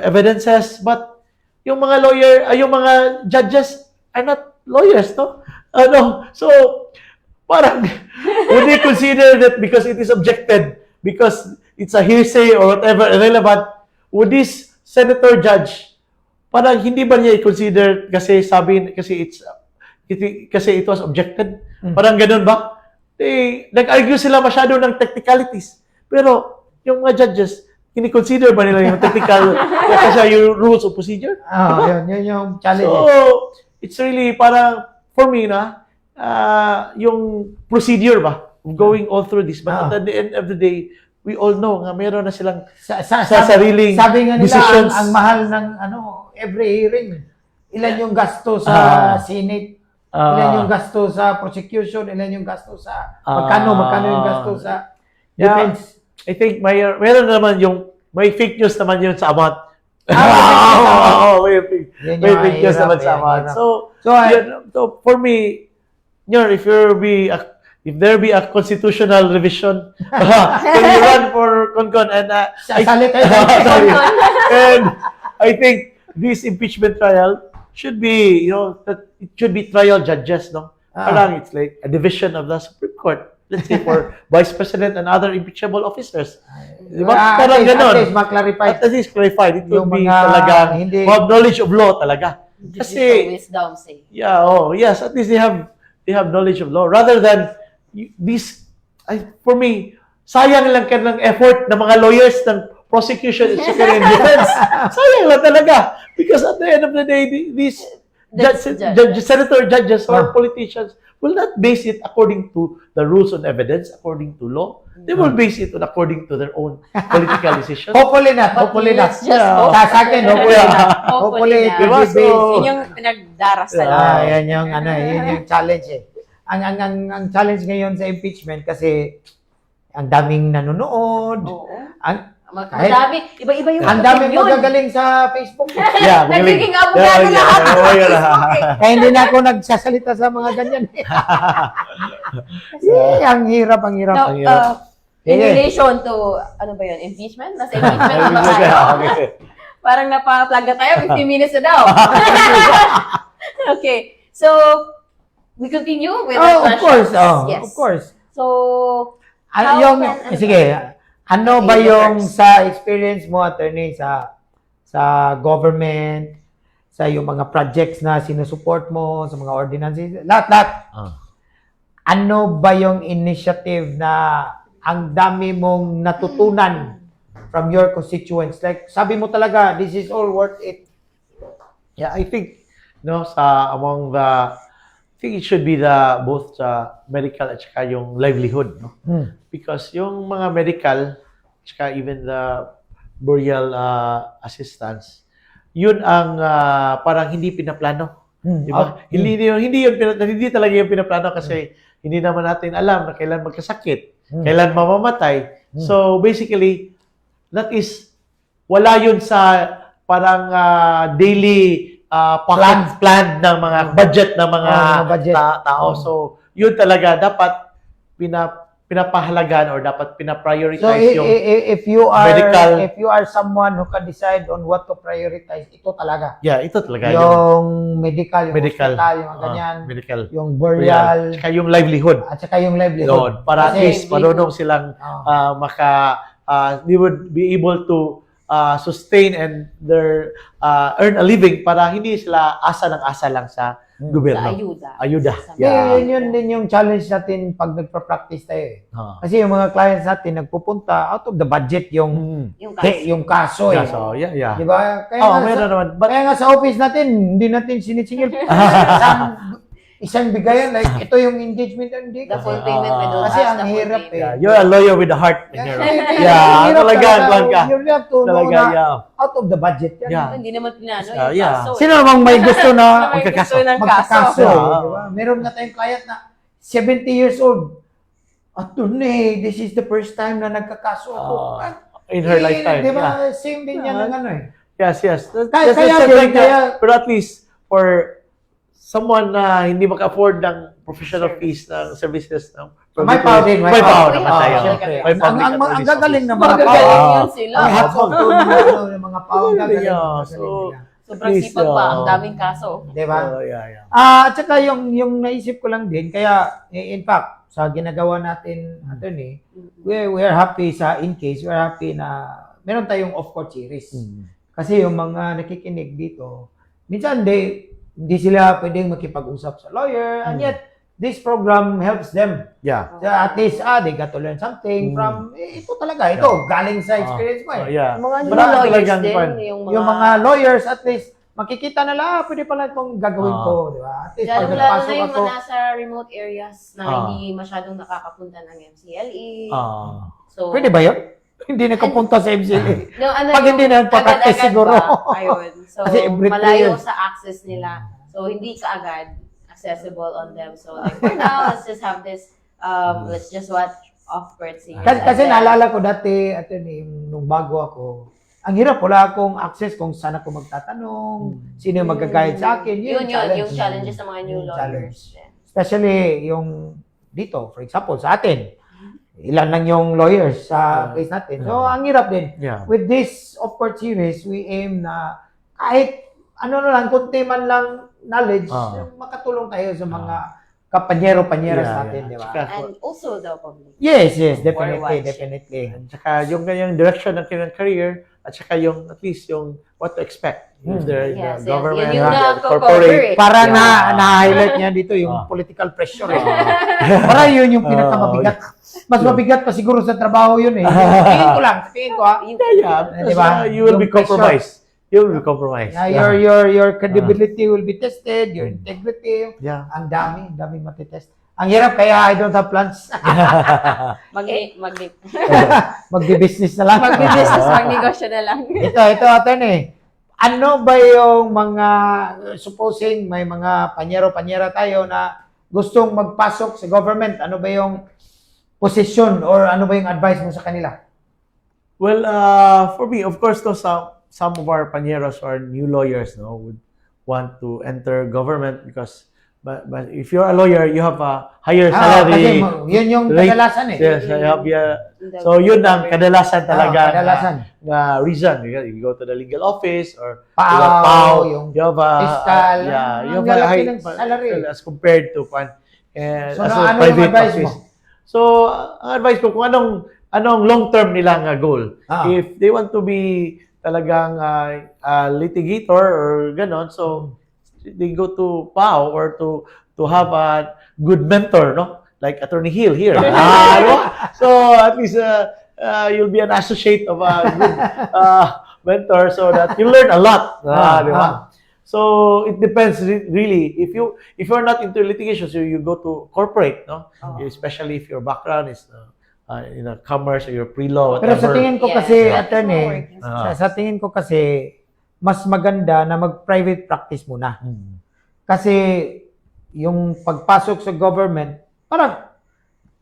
evidences, but yung mga judges are not lawyers, no? So, parang, would they consider that because it is objected, because it's a hearsay or whatever, irrelevant, would this senator judge, parang hindi ba niya i-consider kasi it was objected? Parang ganun ba? Nag-argue sila masyado ng technicalities. Pero, yung mga judges, kini-consider ba nila yung technical kasi yung rules of procedure? Yun yung challenge. So, it's really parang, for me yung procedure ba, of going all through this. But at the end of the day, we all know nga meron na silang sa sariling sabi nga nila, decisions. ang mahal ng every hearing. ilan yung gasto sa Senate, ilan yung gasto sa prosecution, ilan yung gasto sa magkano yung gasto sa defense. I think mayroon naman may fake news naman yun sa amount. May fake news naman sa amount. So for me, if there be a constitutional revision, when you run for Concon, and and I think this impeachment trial should be, that it should be trial judges, no? Parang it's like a division of the Supreme Court. Let's say for Vice President and other impeachable officers. Di ba? Parang ganon. At least ma-clarify. At least clarified. It would Yung be mga talagang hindi- have knowledge of law talaga. Judicial Kasi, wisdom, say. yes, at least they have knowledge of law. Rather than for me, sayang lang ng effort ng mga lawyers ng prosecution and defense. Sayang lang talaga. Because at the end of the day, these senator judges or politicians will not base it according to the rules on evidence, according to law. They will base it according to their own political decisions. Hopefully not. Let's just hope. Sa akin, hopefully not. Hopefully it will be based. Yun yung pinagdarasal. Yan yung challenge eh. Ang challenge ngayon sa impeachment kasi ang daming nanonood. Oo. Kahit- Madami. Iba-iba yung Ang daming opinion. magagaling sa Facebook. Yeah, Nagiging magaling. abogado Yeah, lahat yeah, sa yeah. Facebook eh. Kaya hindi na ako nagsasalita sa mga ganyan. Ang hirap. Now, Ang hirap. in Sige. relation to, ano ba yun, impeachment? Nasa impeachment na ba tayo? Okay. Parang napaplag na tayo, 15 minutes na daw. Okay, so, we continue with the Of course. questions. Yes. Of course. So, Sige, ano ba yung sa experience mo, attorney, sa government, sa yung mga projects na sinusupport mo, sa mga ordinances, lahat. Ano ba yung initiative na ang dami mong natutunan from your constituents? Like, sabi mo talaga, this is all worth it. Yeah, I think I think it should be both medical at saka yung livelihood, no? Because yung mga medical at saka even the burial assistance, yun ang parang hindi pinaplano. Di ba? Hindi talaga yung pinaplano kasi hindi naman natin alam na kailan magkasakit, kailan mamamatay. So basically, that is wala yun sa parang daily plan ng mga budget ng mga budget. tao. So yun talaga dapat pinapahalagan or dapat So pinaprioritize yung if you are medical- if you are someone who can decide on what to prioritize, ito talaga. ito talaga Yung medical, yung medical, hospital, yung mga ganyan, medical, yung burial, saka yung livelihood. at saka yung livelihood. Doon, para at Kasi- least marunong silang they would be able to sustain and earn a living para hindi sila asa ng asa lang sa sa gobyerno. Ayuda. Yun din yung challenge natin pag nagpa-practice tayo eh. Kasi yung mga clients natin nagpupunta out of the budget yung Yung kaso. yung kaso eh. So, yeah. Di ba? Meron naman. But, Kaya nga sa office natin, hindi natin sinisingil. isang bigayan, like, ito yung engagement, hindi. The full payment with those Kasi ang hirap eh. you're a lawyer with a heart. Yeah, Talaga, kwan ka. You have to know Talaga, na yeah. out of the budget yan. Yeah. Hindi naman pinano yung Yeah. kaso. Sino namang may gusto na May gusto ng magkakaso? kaso. Di ba? Meron nga tayong client na 70 years old. Attorney, this is the first time na nagkakaso ako. In her lifetime. Di ba? Yeah. Same din yan ng ano eh. Yes. Kaya- Like kaya- that. Pero at least, for someone na hindi maka-afford ng professional fees ng services ng May power din. May power power. naman tayo. Syempre. May public Ang service gagaling ng office. mga Magagaling power. yun sila. Ang hats off to ng mga power. Ang gagaling. Yeah, Ang so, gagaling nila. Sobrang Please, sipag pa, ang daming kaso. Di ba? Yeah. At saka yung naisip ko lang din, kaya in fact, sa ginagawa natin, attorney, we are happy in case, we're happy na meron tayong off-court series. Kasi yung mga nakikinig dito, minsan hindi sila pwedeng makipag-usap sa lawyer, and yet, this program helps them. Yeah. At least, they got to learn something from, ito talaga, ito, galing sa experience mo eh. Yeah. Yung mga new Marami lawyers talagang din, kwan. Yung mga lawyers, at least, makikita nila, pwede pala itong gagawin ko, di ba? At least, pag Lalo na nagpasok yung ako, mga nasa remote areas na hindi masyadong nakakapunta ng MCLE. So, pwede ba yun? Hindi nakapunta sa MCLA. No, ano, Pag hindi na nagpa-practice agad-agad siguro. ba? Ayun. So, Kasi every malayo year. sa access nila. So, hindi ka agad accessible on them. So, like, for now, let's just have this, let's just watch off-court scenes. Kasi naalala ko dati, nung bago ako, ang hirap, wala akong access kung saan ako magtatanong, sino yung mag-guide sa akin. Yun, challenge. yung challenges ng mga new Yung lawyers. Especially yung dito, for example, sa atin. Ilan lang yung lawyers sa place natin. So, ang hirap din. Yeah. With this off-court series, we aim na kahit ano na lang, kunti man lang knowledge, makatulong tayo sa mga kapanyero-panyeras natin, di ba? And also the public. Yes, watching. definitely. At saka yung kanyang direction ng kanyang career, at saka yung, at least yung what to expect. The Yes, government, yun yung the na-cover corporate. eh. Para na-highlight niya dito yung political pressure. Para yun yung pinakamabigat. Mas mabigat pa siguro sa trabaho yun eh. Tingin ko ha. Yeah, Di ba? you will Yung be compromised. You will be compromised. Your credibility will be tested, your integrity. Yeah. Ang dami matitest. Ang hirap kaya I don't have plans. Magbi-business na lang. Mag-business, magnegosyo na lang. ito, attorney. Ano ba yung mga, supposing may mga panyero-panyera tayo na gustong magpasok sa government, ano ba yung position or ano ba yung advice mo sa kanila? Well, for me, of course, no, some of our pañeros or new lawyers, no, would want to enter government because, but if you're a lawyer, you have a higher salary. Kasi yun yung rate. kadalasan eh. Yes, you have, so yun ang kadalasan talaga kadalasan. na reason. You go to the legal office or to the PAO, PAO, yung you have a fiscal, you have ang a lalaki high ng salary. as compared to as So, a ano yung private advice office. mo? So, ang advice ko kung anong long-term nilang goal. If they want to be talagang litigator or ganon, so they go to PAO or to have a good mentor, no? Like Attorney Hill here. So at least you'll be an associate of a good mentor so that you learn a lot. Di ba? So it depends really. If you're not into litigation, so you go to corporate, no? Especially if your background is commerce or your pre-law, Pero whatever. sa tingin ko kasi, attorney, sa tingin ko kasi, mas maganda na mag-private practice muna. Kasi yung pagpasok sa government, parang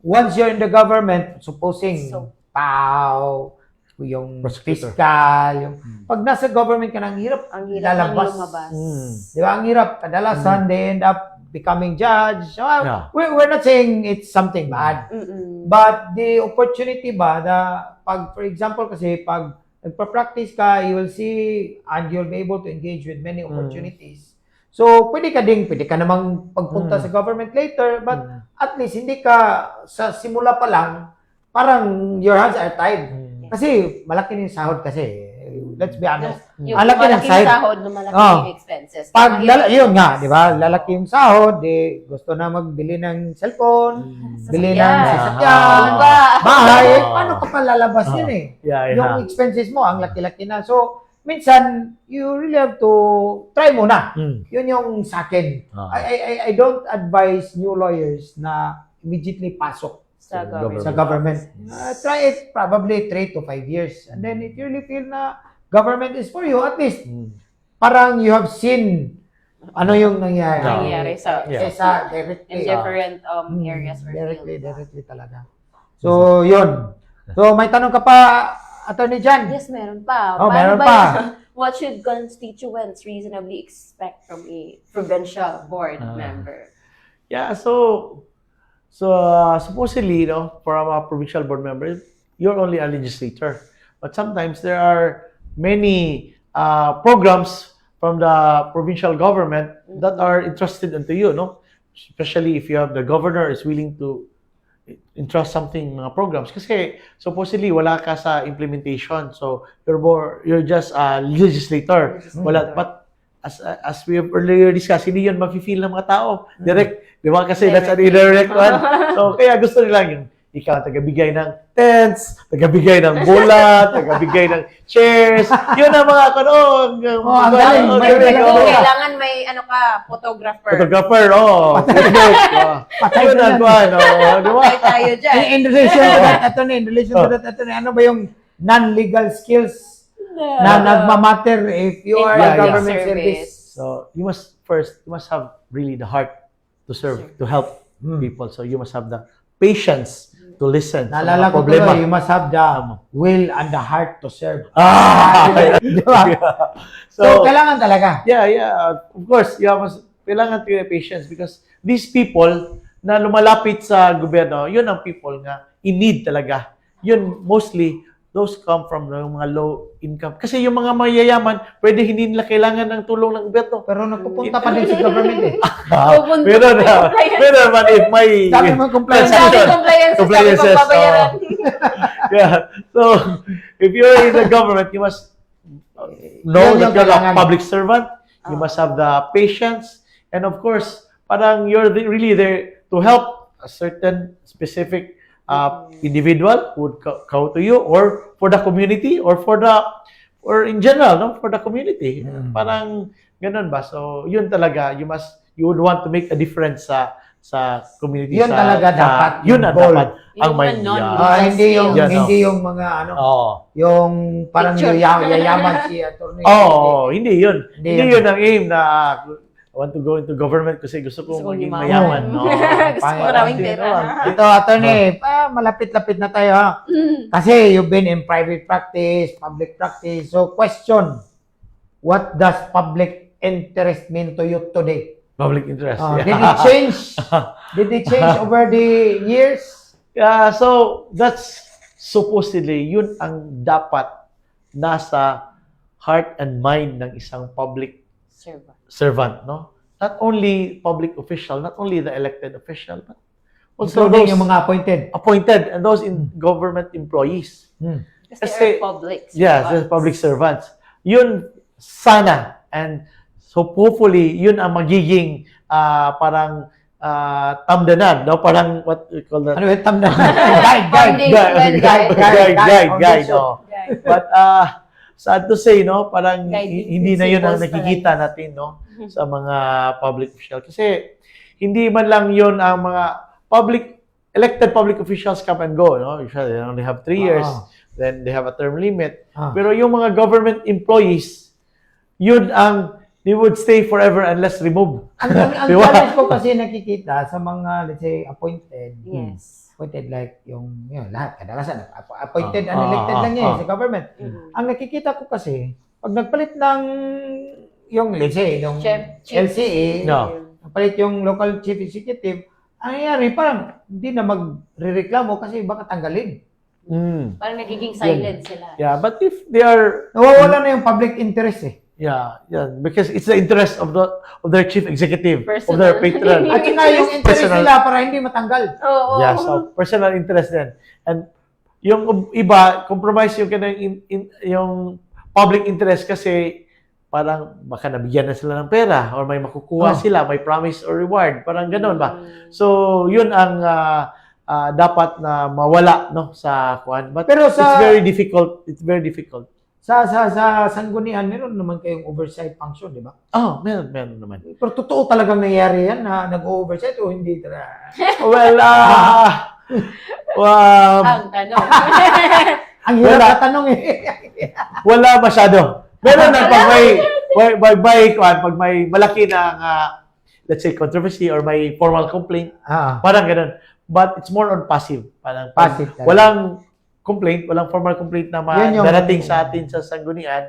once you're in the government, supposing PAO, yung fiscal, yung pag nasa government ka na, ang hirap lalabas. Di ba? Ang hirap. Kadalasan, they end up becoming judge. So, we're not saying it's something bad. But the opportunity ba, for example, kasi pag nagpa-practice ka, you will see and you'll be able to engage with many opportunities. So, pwede ka namang pagpunta sa government later, but at least hindi ka sa simula pa lang, parang your hands are tied. Kasi malaki yung sahod kasi. Let's be honest. Yung Ang laki ng sahod na malaki yung expenses. Yun nga, di ba? Lalaki yung sahod, gusto na magbili ng cellphone, bili ng sasakyan, bahay. Paano ka pa lalabas yun eh? Yung expenses mo, ang laki-laki na. So, minsan, you really have to try muna. Yun yung sa akin. I don't advise new lawyers na immediately pasok sa government. Try it probably 3 to 5 years. And then if you really feel na government is for you, at least parang you have seen ano yung nangyayari sa directly. In different areas. Directly talaga. So, yun. So, may tanong ka pa, Attorney Jan? Yes, meron pa. Meron pa. What should constituents reasonably expect from a provincial board member? Yeah, so supposedly, for a provincial board member, you're only a legislator. But sometimes there are many programs from the provincial government that are entrusted into you, no? Especially if you have the governor is willing to entrust something mga programs. Kasi supposedly wala ka sa implementation. So you're just a legislator. But as we have earlier discussed, hindi yun mafe-feel ng mga tao. Direct. Di ba? Kasi that's an indirect one. So, kaya gusto nila yung ikaw taga-bigay ng tents, taga-bigay ng bola, taga-bigay ng chairs. Yun ang mga ang galing. Kailangan may photographer. Photographer, Patay yun ang di ba? Patay tayo dyan. In relation to that, Attorney, ano ba yung non-legal skills na nagmamatter if you are Yeah, a government yeah. service. So you must have really the heart to serve, to help people. So you must have the patience to listen sa Naalala mga ko problema. tuloy, you must have the will and the heart to serve. Di ba? So, kailangan talaga. Yeah. Of course, kailangan tayo patience because these people na lumalapit sa gobyerno, yun ang people nga in need talaga. Yun mostly those come from yung mga low income. Kasi yung mga mayayaman, pwede hindi nila kailangan ng tulong ng gobyerno. Pero nagpupunta pa din sa government eh. Pupunta Pero naman if may Sabi mo compliance. Ang daming compliances, Compliances, papabayaran. yeah. So, if you're in the government, you must know Yan that yung you're a kailangan. public servant. You must have the patience. And of course, parang you're really there to help a certain specific individual who would come to you or for the community or or in general, no? For the community. Parang ganun ba? So, yun talaga. You would want to make a difference sa community. Yun talaga dapat. Yun ang goal. dapat. Ang Yung may mga non- Hindi yung Yan, hindi yung mga ano, Oo. yung parang Picture. yayaman si attorney. Hindi yun. Hindi Hindi yun. yun ang aim na I want to go into government kasi gusto ko Gusto kong maging yumaman. mayaman. No? Gusto ko maraming Pangit. pera. Ito, attorney, malapit-lapit na tayo. Ha? Kasi you've been in private practice, public practice. So, question, what does public interest mean to you today? Public interest. Did it change? Did it change over the years? Yeah, so that's supposedly yun ang dapat nasa heart and mind ng isang public servant, no? Not only public official, not only the elected official, but also Including those yung mga appointed. and those in government employees. Kasi Kasi, they're public. Yes, the public servants. Yun sana and so hopefully yun ang magiging parang tamdanan, no? Parang what we call that? Ano yung tamda? Guide, no? But sad to say, no, parang Guiding hindi na yun ang principles nakikita natin, no, sa mga public official. Kasi hindi man lang yun ang mga elected public officials come and go, no? Usually they only have 3 years, then they have a term limit. Pero yung mga government employees, yun ang they would stay forever unless removed. Ang challenge ko kasi nakikita sa mga, let's say, appointed. Yes. Appointed like yung lahat, kadalasan, appointed and elected lang yan sa government. Ang nakikita ko kasi, pag nagpalit ng yung, let's say, yung LCA, nagpalit yung local chief executive, ang nangyari, parang hindi na magre-reklamo kasi baka tanggalin. Parang nagiging silent sila. Yeah, but if they are Nawawala na yung public interest eh. yeah, because it's the interest of their chief executive, of their patron. At saka yung interest nila para hindi matanggal. Oo. Yeah, so personal interest din. And yung iba, compromise yung yung public interest kasi parang baka nabigyan na sila ng pera or may makukuha sila, may promise or reward, parang ganoon ba? So, yun ang dapat na mawala, no, sa kuan. But Pero it's very difficult. Sa sanggunian, meron naman kayong oversight function, di ba? Meron naman. Pero totoo talagang nangyari yan na nag-oversight o hindi talaga? Well, Ang tanong. Ang hirap na tanong eh. wala masyado. Meron na pag may malaki na let's say controversy or may formal complaint, parang ganun. But it's more on passive. Parang Passive talaga. walang complaint, walang formal complaint na darating sa atin sa sanggunian.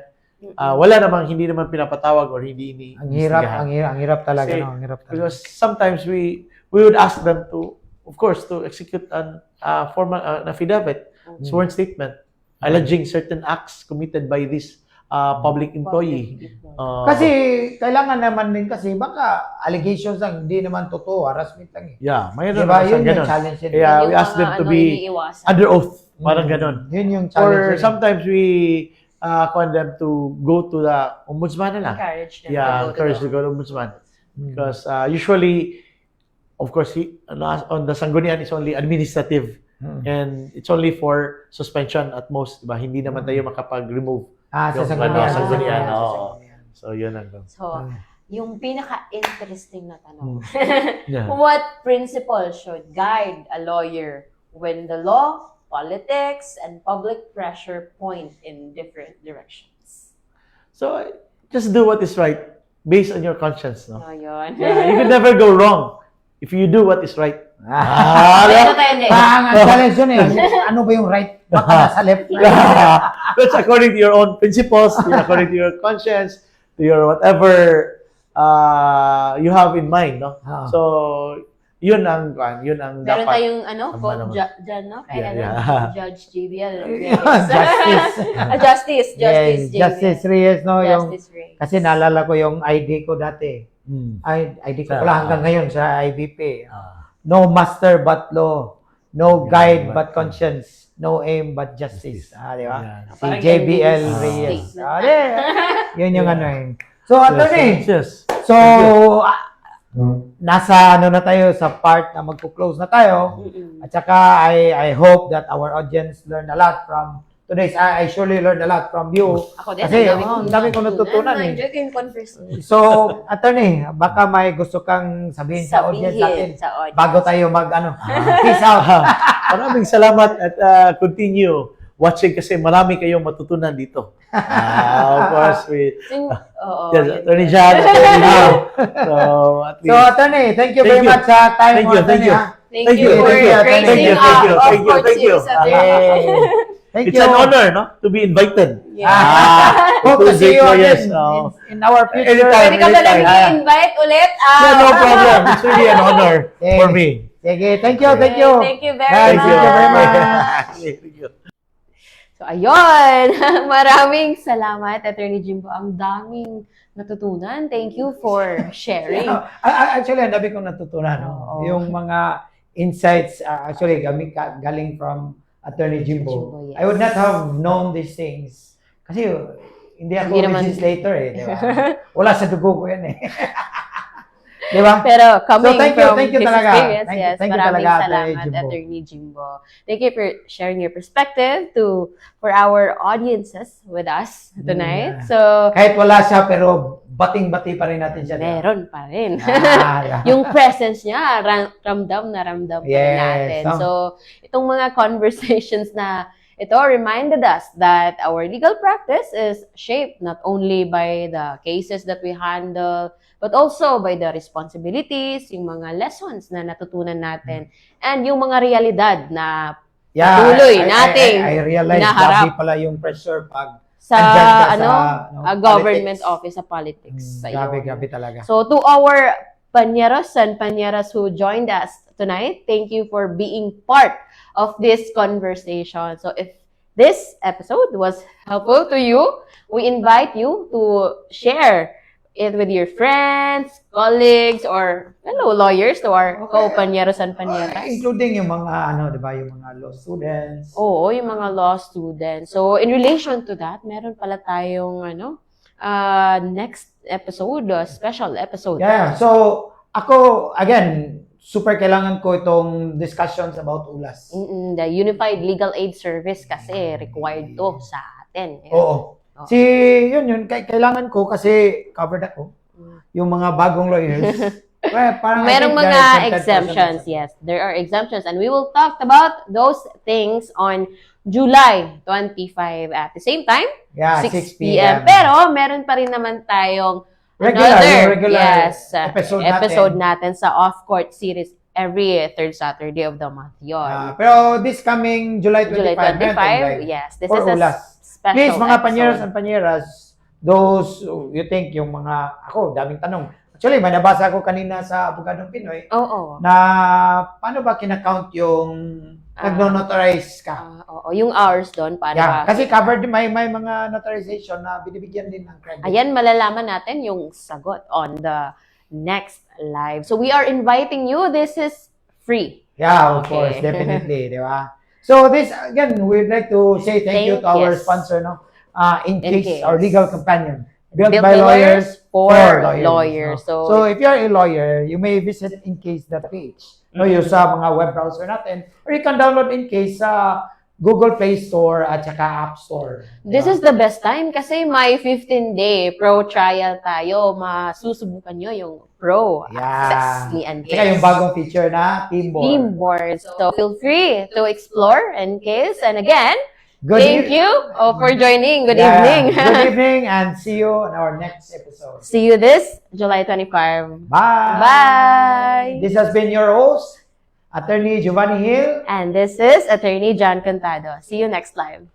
Wala namang hindi naman pinapatawag or hindi Ang hirap talaga. Kasi, no? Ang hirap talaga. Because sometimes we would ask them to, of course, to execute an formal affidavit, sworn statement, alleging certain acts committed by this public employee. Kasi kailangan naman din kasi baka allegations lang, hindi naman totoo, harassment lang eh. Yeah, mayroon Diba? naman Yun sa yung ganun. challenge nila. Kaya we ask them to be under oath. Parang ganun. Yun yung challenge Or nila. sometimes we want them to go to the ombudsman nila. Encourage them. Yeah, encourage to go to ombudsman. Because usually, of course, on the sanggunian is only administrative. And it's only for suspension at most. Diba? Hindi naman tayo makapag-remove. Sa yung sanggunian. sanggunian. Sa Oo. sanggunian. So, yun ang So, yung pinaka-interesting na tanong. Yeah. What principle should guide a lawyer when the law politics and public pressure point in different directions. So, just do what is right based on your conscience, no? Oh, yun. Yeah, you can never go wrong if you do what is right. Ito tayo next. Ang challenge yun eh. Ano ba yung right? Baka nasa left. That's according to your own principles, according to your conscience, to your whatever you have in mind, no? Ah. So, yun ang Meron dapat. tayong Tama quote naman. dyan, no? Kaya Yeah, ano, yeah. Judge JBL. Justice. Justice Yes, JBL. Justice Reyes, no? Yung, Justice Reyes. kasi naalala ko yung ID ko dati. ID ko pala hanggang ngayon sa IBP. No master but law. No guide but conscience. No aim but justice. Di ba? Yeah. Si Parang JBL ganun Reyes. statement. Yun yung ano eh. So, attorney, Yes. so, nasa ano na tayo sa part na magpo-close na tayo. At saka I hope that our audience learn a lot from today's. I surely learned a lot from you. Ako din, Kasi ang ang dami kong natutunan eh. Na-enjoy ko yung conversation. So, attorney, baka may gusto kang sabihin sa audience natin sa audience. bago tayo mag ano. Peace out. Maraming salamat at continue watching kasi marami kayong matutunan dito. Of course, Oo. yes, Attorney Jan, Attorney Leo. So, at So, least, attorney, thank you very Thank you. much sa time Thank mo, you, attorney, thank you. ha? Thank Thank you you, for thank you, gracing thank you, us thank you, of thank you, course, thank you. Series Attorney. Yay. Thank it's you. an honor, no, to be invited. Hope to see you Yes, again in our future. Anytime. Pwede ka ba Anytime. nang i-invite ulit? Yeah, no problem. It's really an honor for me. Sige, thank you, thank you. Thank you very Guys, much. thank you very much. Thank you. So, ayun. Maraming salamat, Attorney Jimbo. Ang daming natutunan. Thank you for sharing. Actually, ang dami kong natutunan. No? Oo. Yung mga insights, actually, galing from Attorney Jimbo. Jimbo, yes. I would not have known these things. Kasi hindi ako Hindi naman- legislator eh. Di ba? Wala sa dugo ko yan eh. Di ba? Pero coming So, thank you from his talaga. experience, Thank you- yes, thank you maraming talaga, salamat, Attorney Jimbo. Attorney Jimbo. Thank you for sharing your perspective for our audiences with us tonight. Yeah. So, Kahit wala siya, pero bating-bati pa rin natin siya. di ba? meron pa rin. Yeah. Yung presence niya, ramdam na ramdam pa rin Yes, natin. no? So, itong mga conversations na ito reminded us that our legal practice is shaped not only by the cases that we handle, but also by the responsibilities, yung mga lessons na natutunan natin, and yung mga realidad na patuloy nating I realize hinaharap grabe pala yung pressure pag sa andyan ka sa, government politics. office, sa politics. sa Grabe, iyo. grabe talaga. So to our Pañeros and Pañeras who joined us tonight, thank you for being part of this conversation. So if this episode was helpful to you, we invite you to share it with your friends, colleagues, or fellow lawyers to our co-Pañeros and Pañeras. Including yung mga, di ba, yung mga law students. Oo, yung mga law students. So, in relation to that, meron pala tayong, next episode, special episode. Yeah, so, ako, again, super kailangan ko itong discussions about ULAS. The Unified Legal Aid Service kasi required to sa atin. Oo. Yun, kailangan ko kasi covered ako. Yung mga bagong lawyers. Well, parang Merong I think mga they're exempted exemptions, for some yes. There are exemptions and we will talk about those things on July 25 at the same time, Yeah, 6 p.m. Pero meron pa rin naman tayong regular episode natin sa off-court series every third Saturday of the month. Yun. Pero this coming July 25, July meron tayong 25, live. yes. This For is a ULAS. special Please, mga episode. panyeros and panyeras, those you think yung mga, ako, daming tanong. Actually, may nabasa ko kanina sa Abogadong Pinoy Oo. na paano ba kinakount yung nagno-notarize ka? Oo, yung hours doon, paano Yeah, ba? kasi covered din, may mga notarization na binibigyan din ng credit. Ayan, malalaman natin yung sagot on the next live. So we are inviting you. This is free. Yeah, of Okay. course, definitely, di ba? So this, again, we'd like to say thank you to our Yes. sponsor, no? In In case, case. our legal companion. Built Built by by lawyers, for for lawyers. no? So, So if you're a lawyer, you may visit In Case that page. No, yung sa mga web browser natin. Or you can download In Case sa Google Play Store at saka App Store. This is the best time kasi may 15-day pro trial tayo. Masusubukan nyo yung pro access ni NKS. Saka yung bagong feature na Teamboard. Teamboard. So feel free to explore NKS. And again, Good thank you for joining. Good evening. Good evening and see you in our next episode. See you this July 25. Bye! Bye! This has been your host, Attorney Giovanni Hill. And this is Attorney John Contado. See you next live.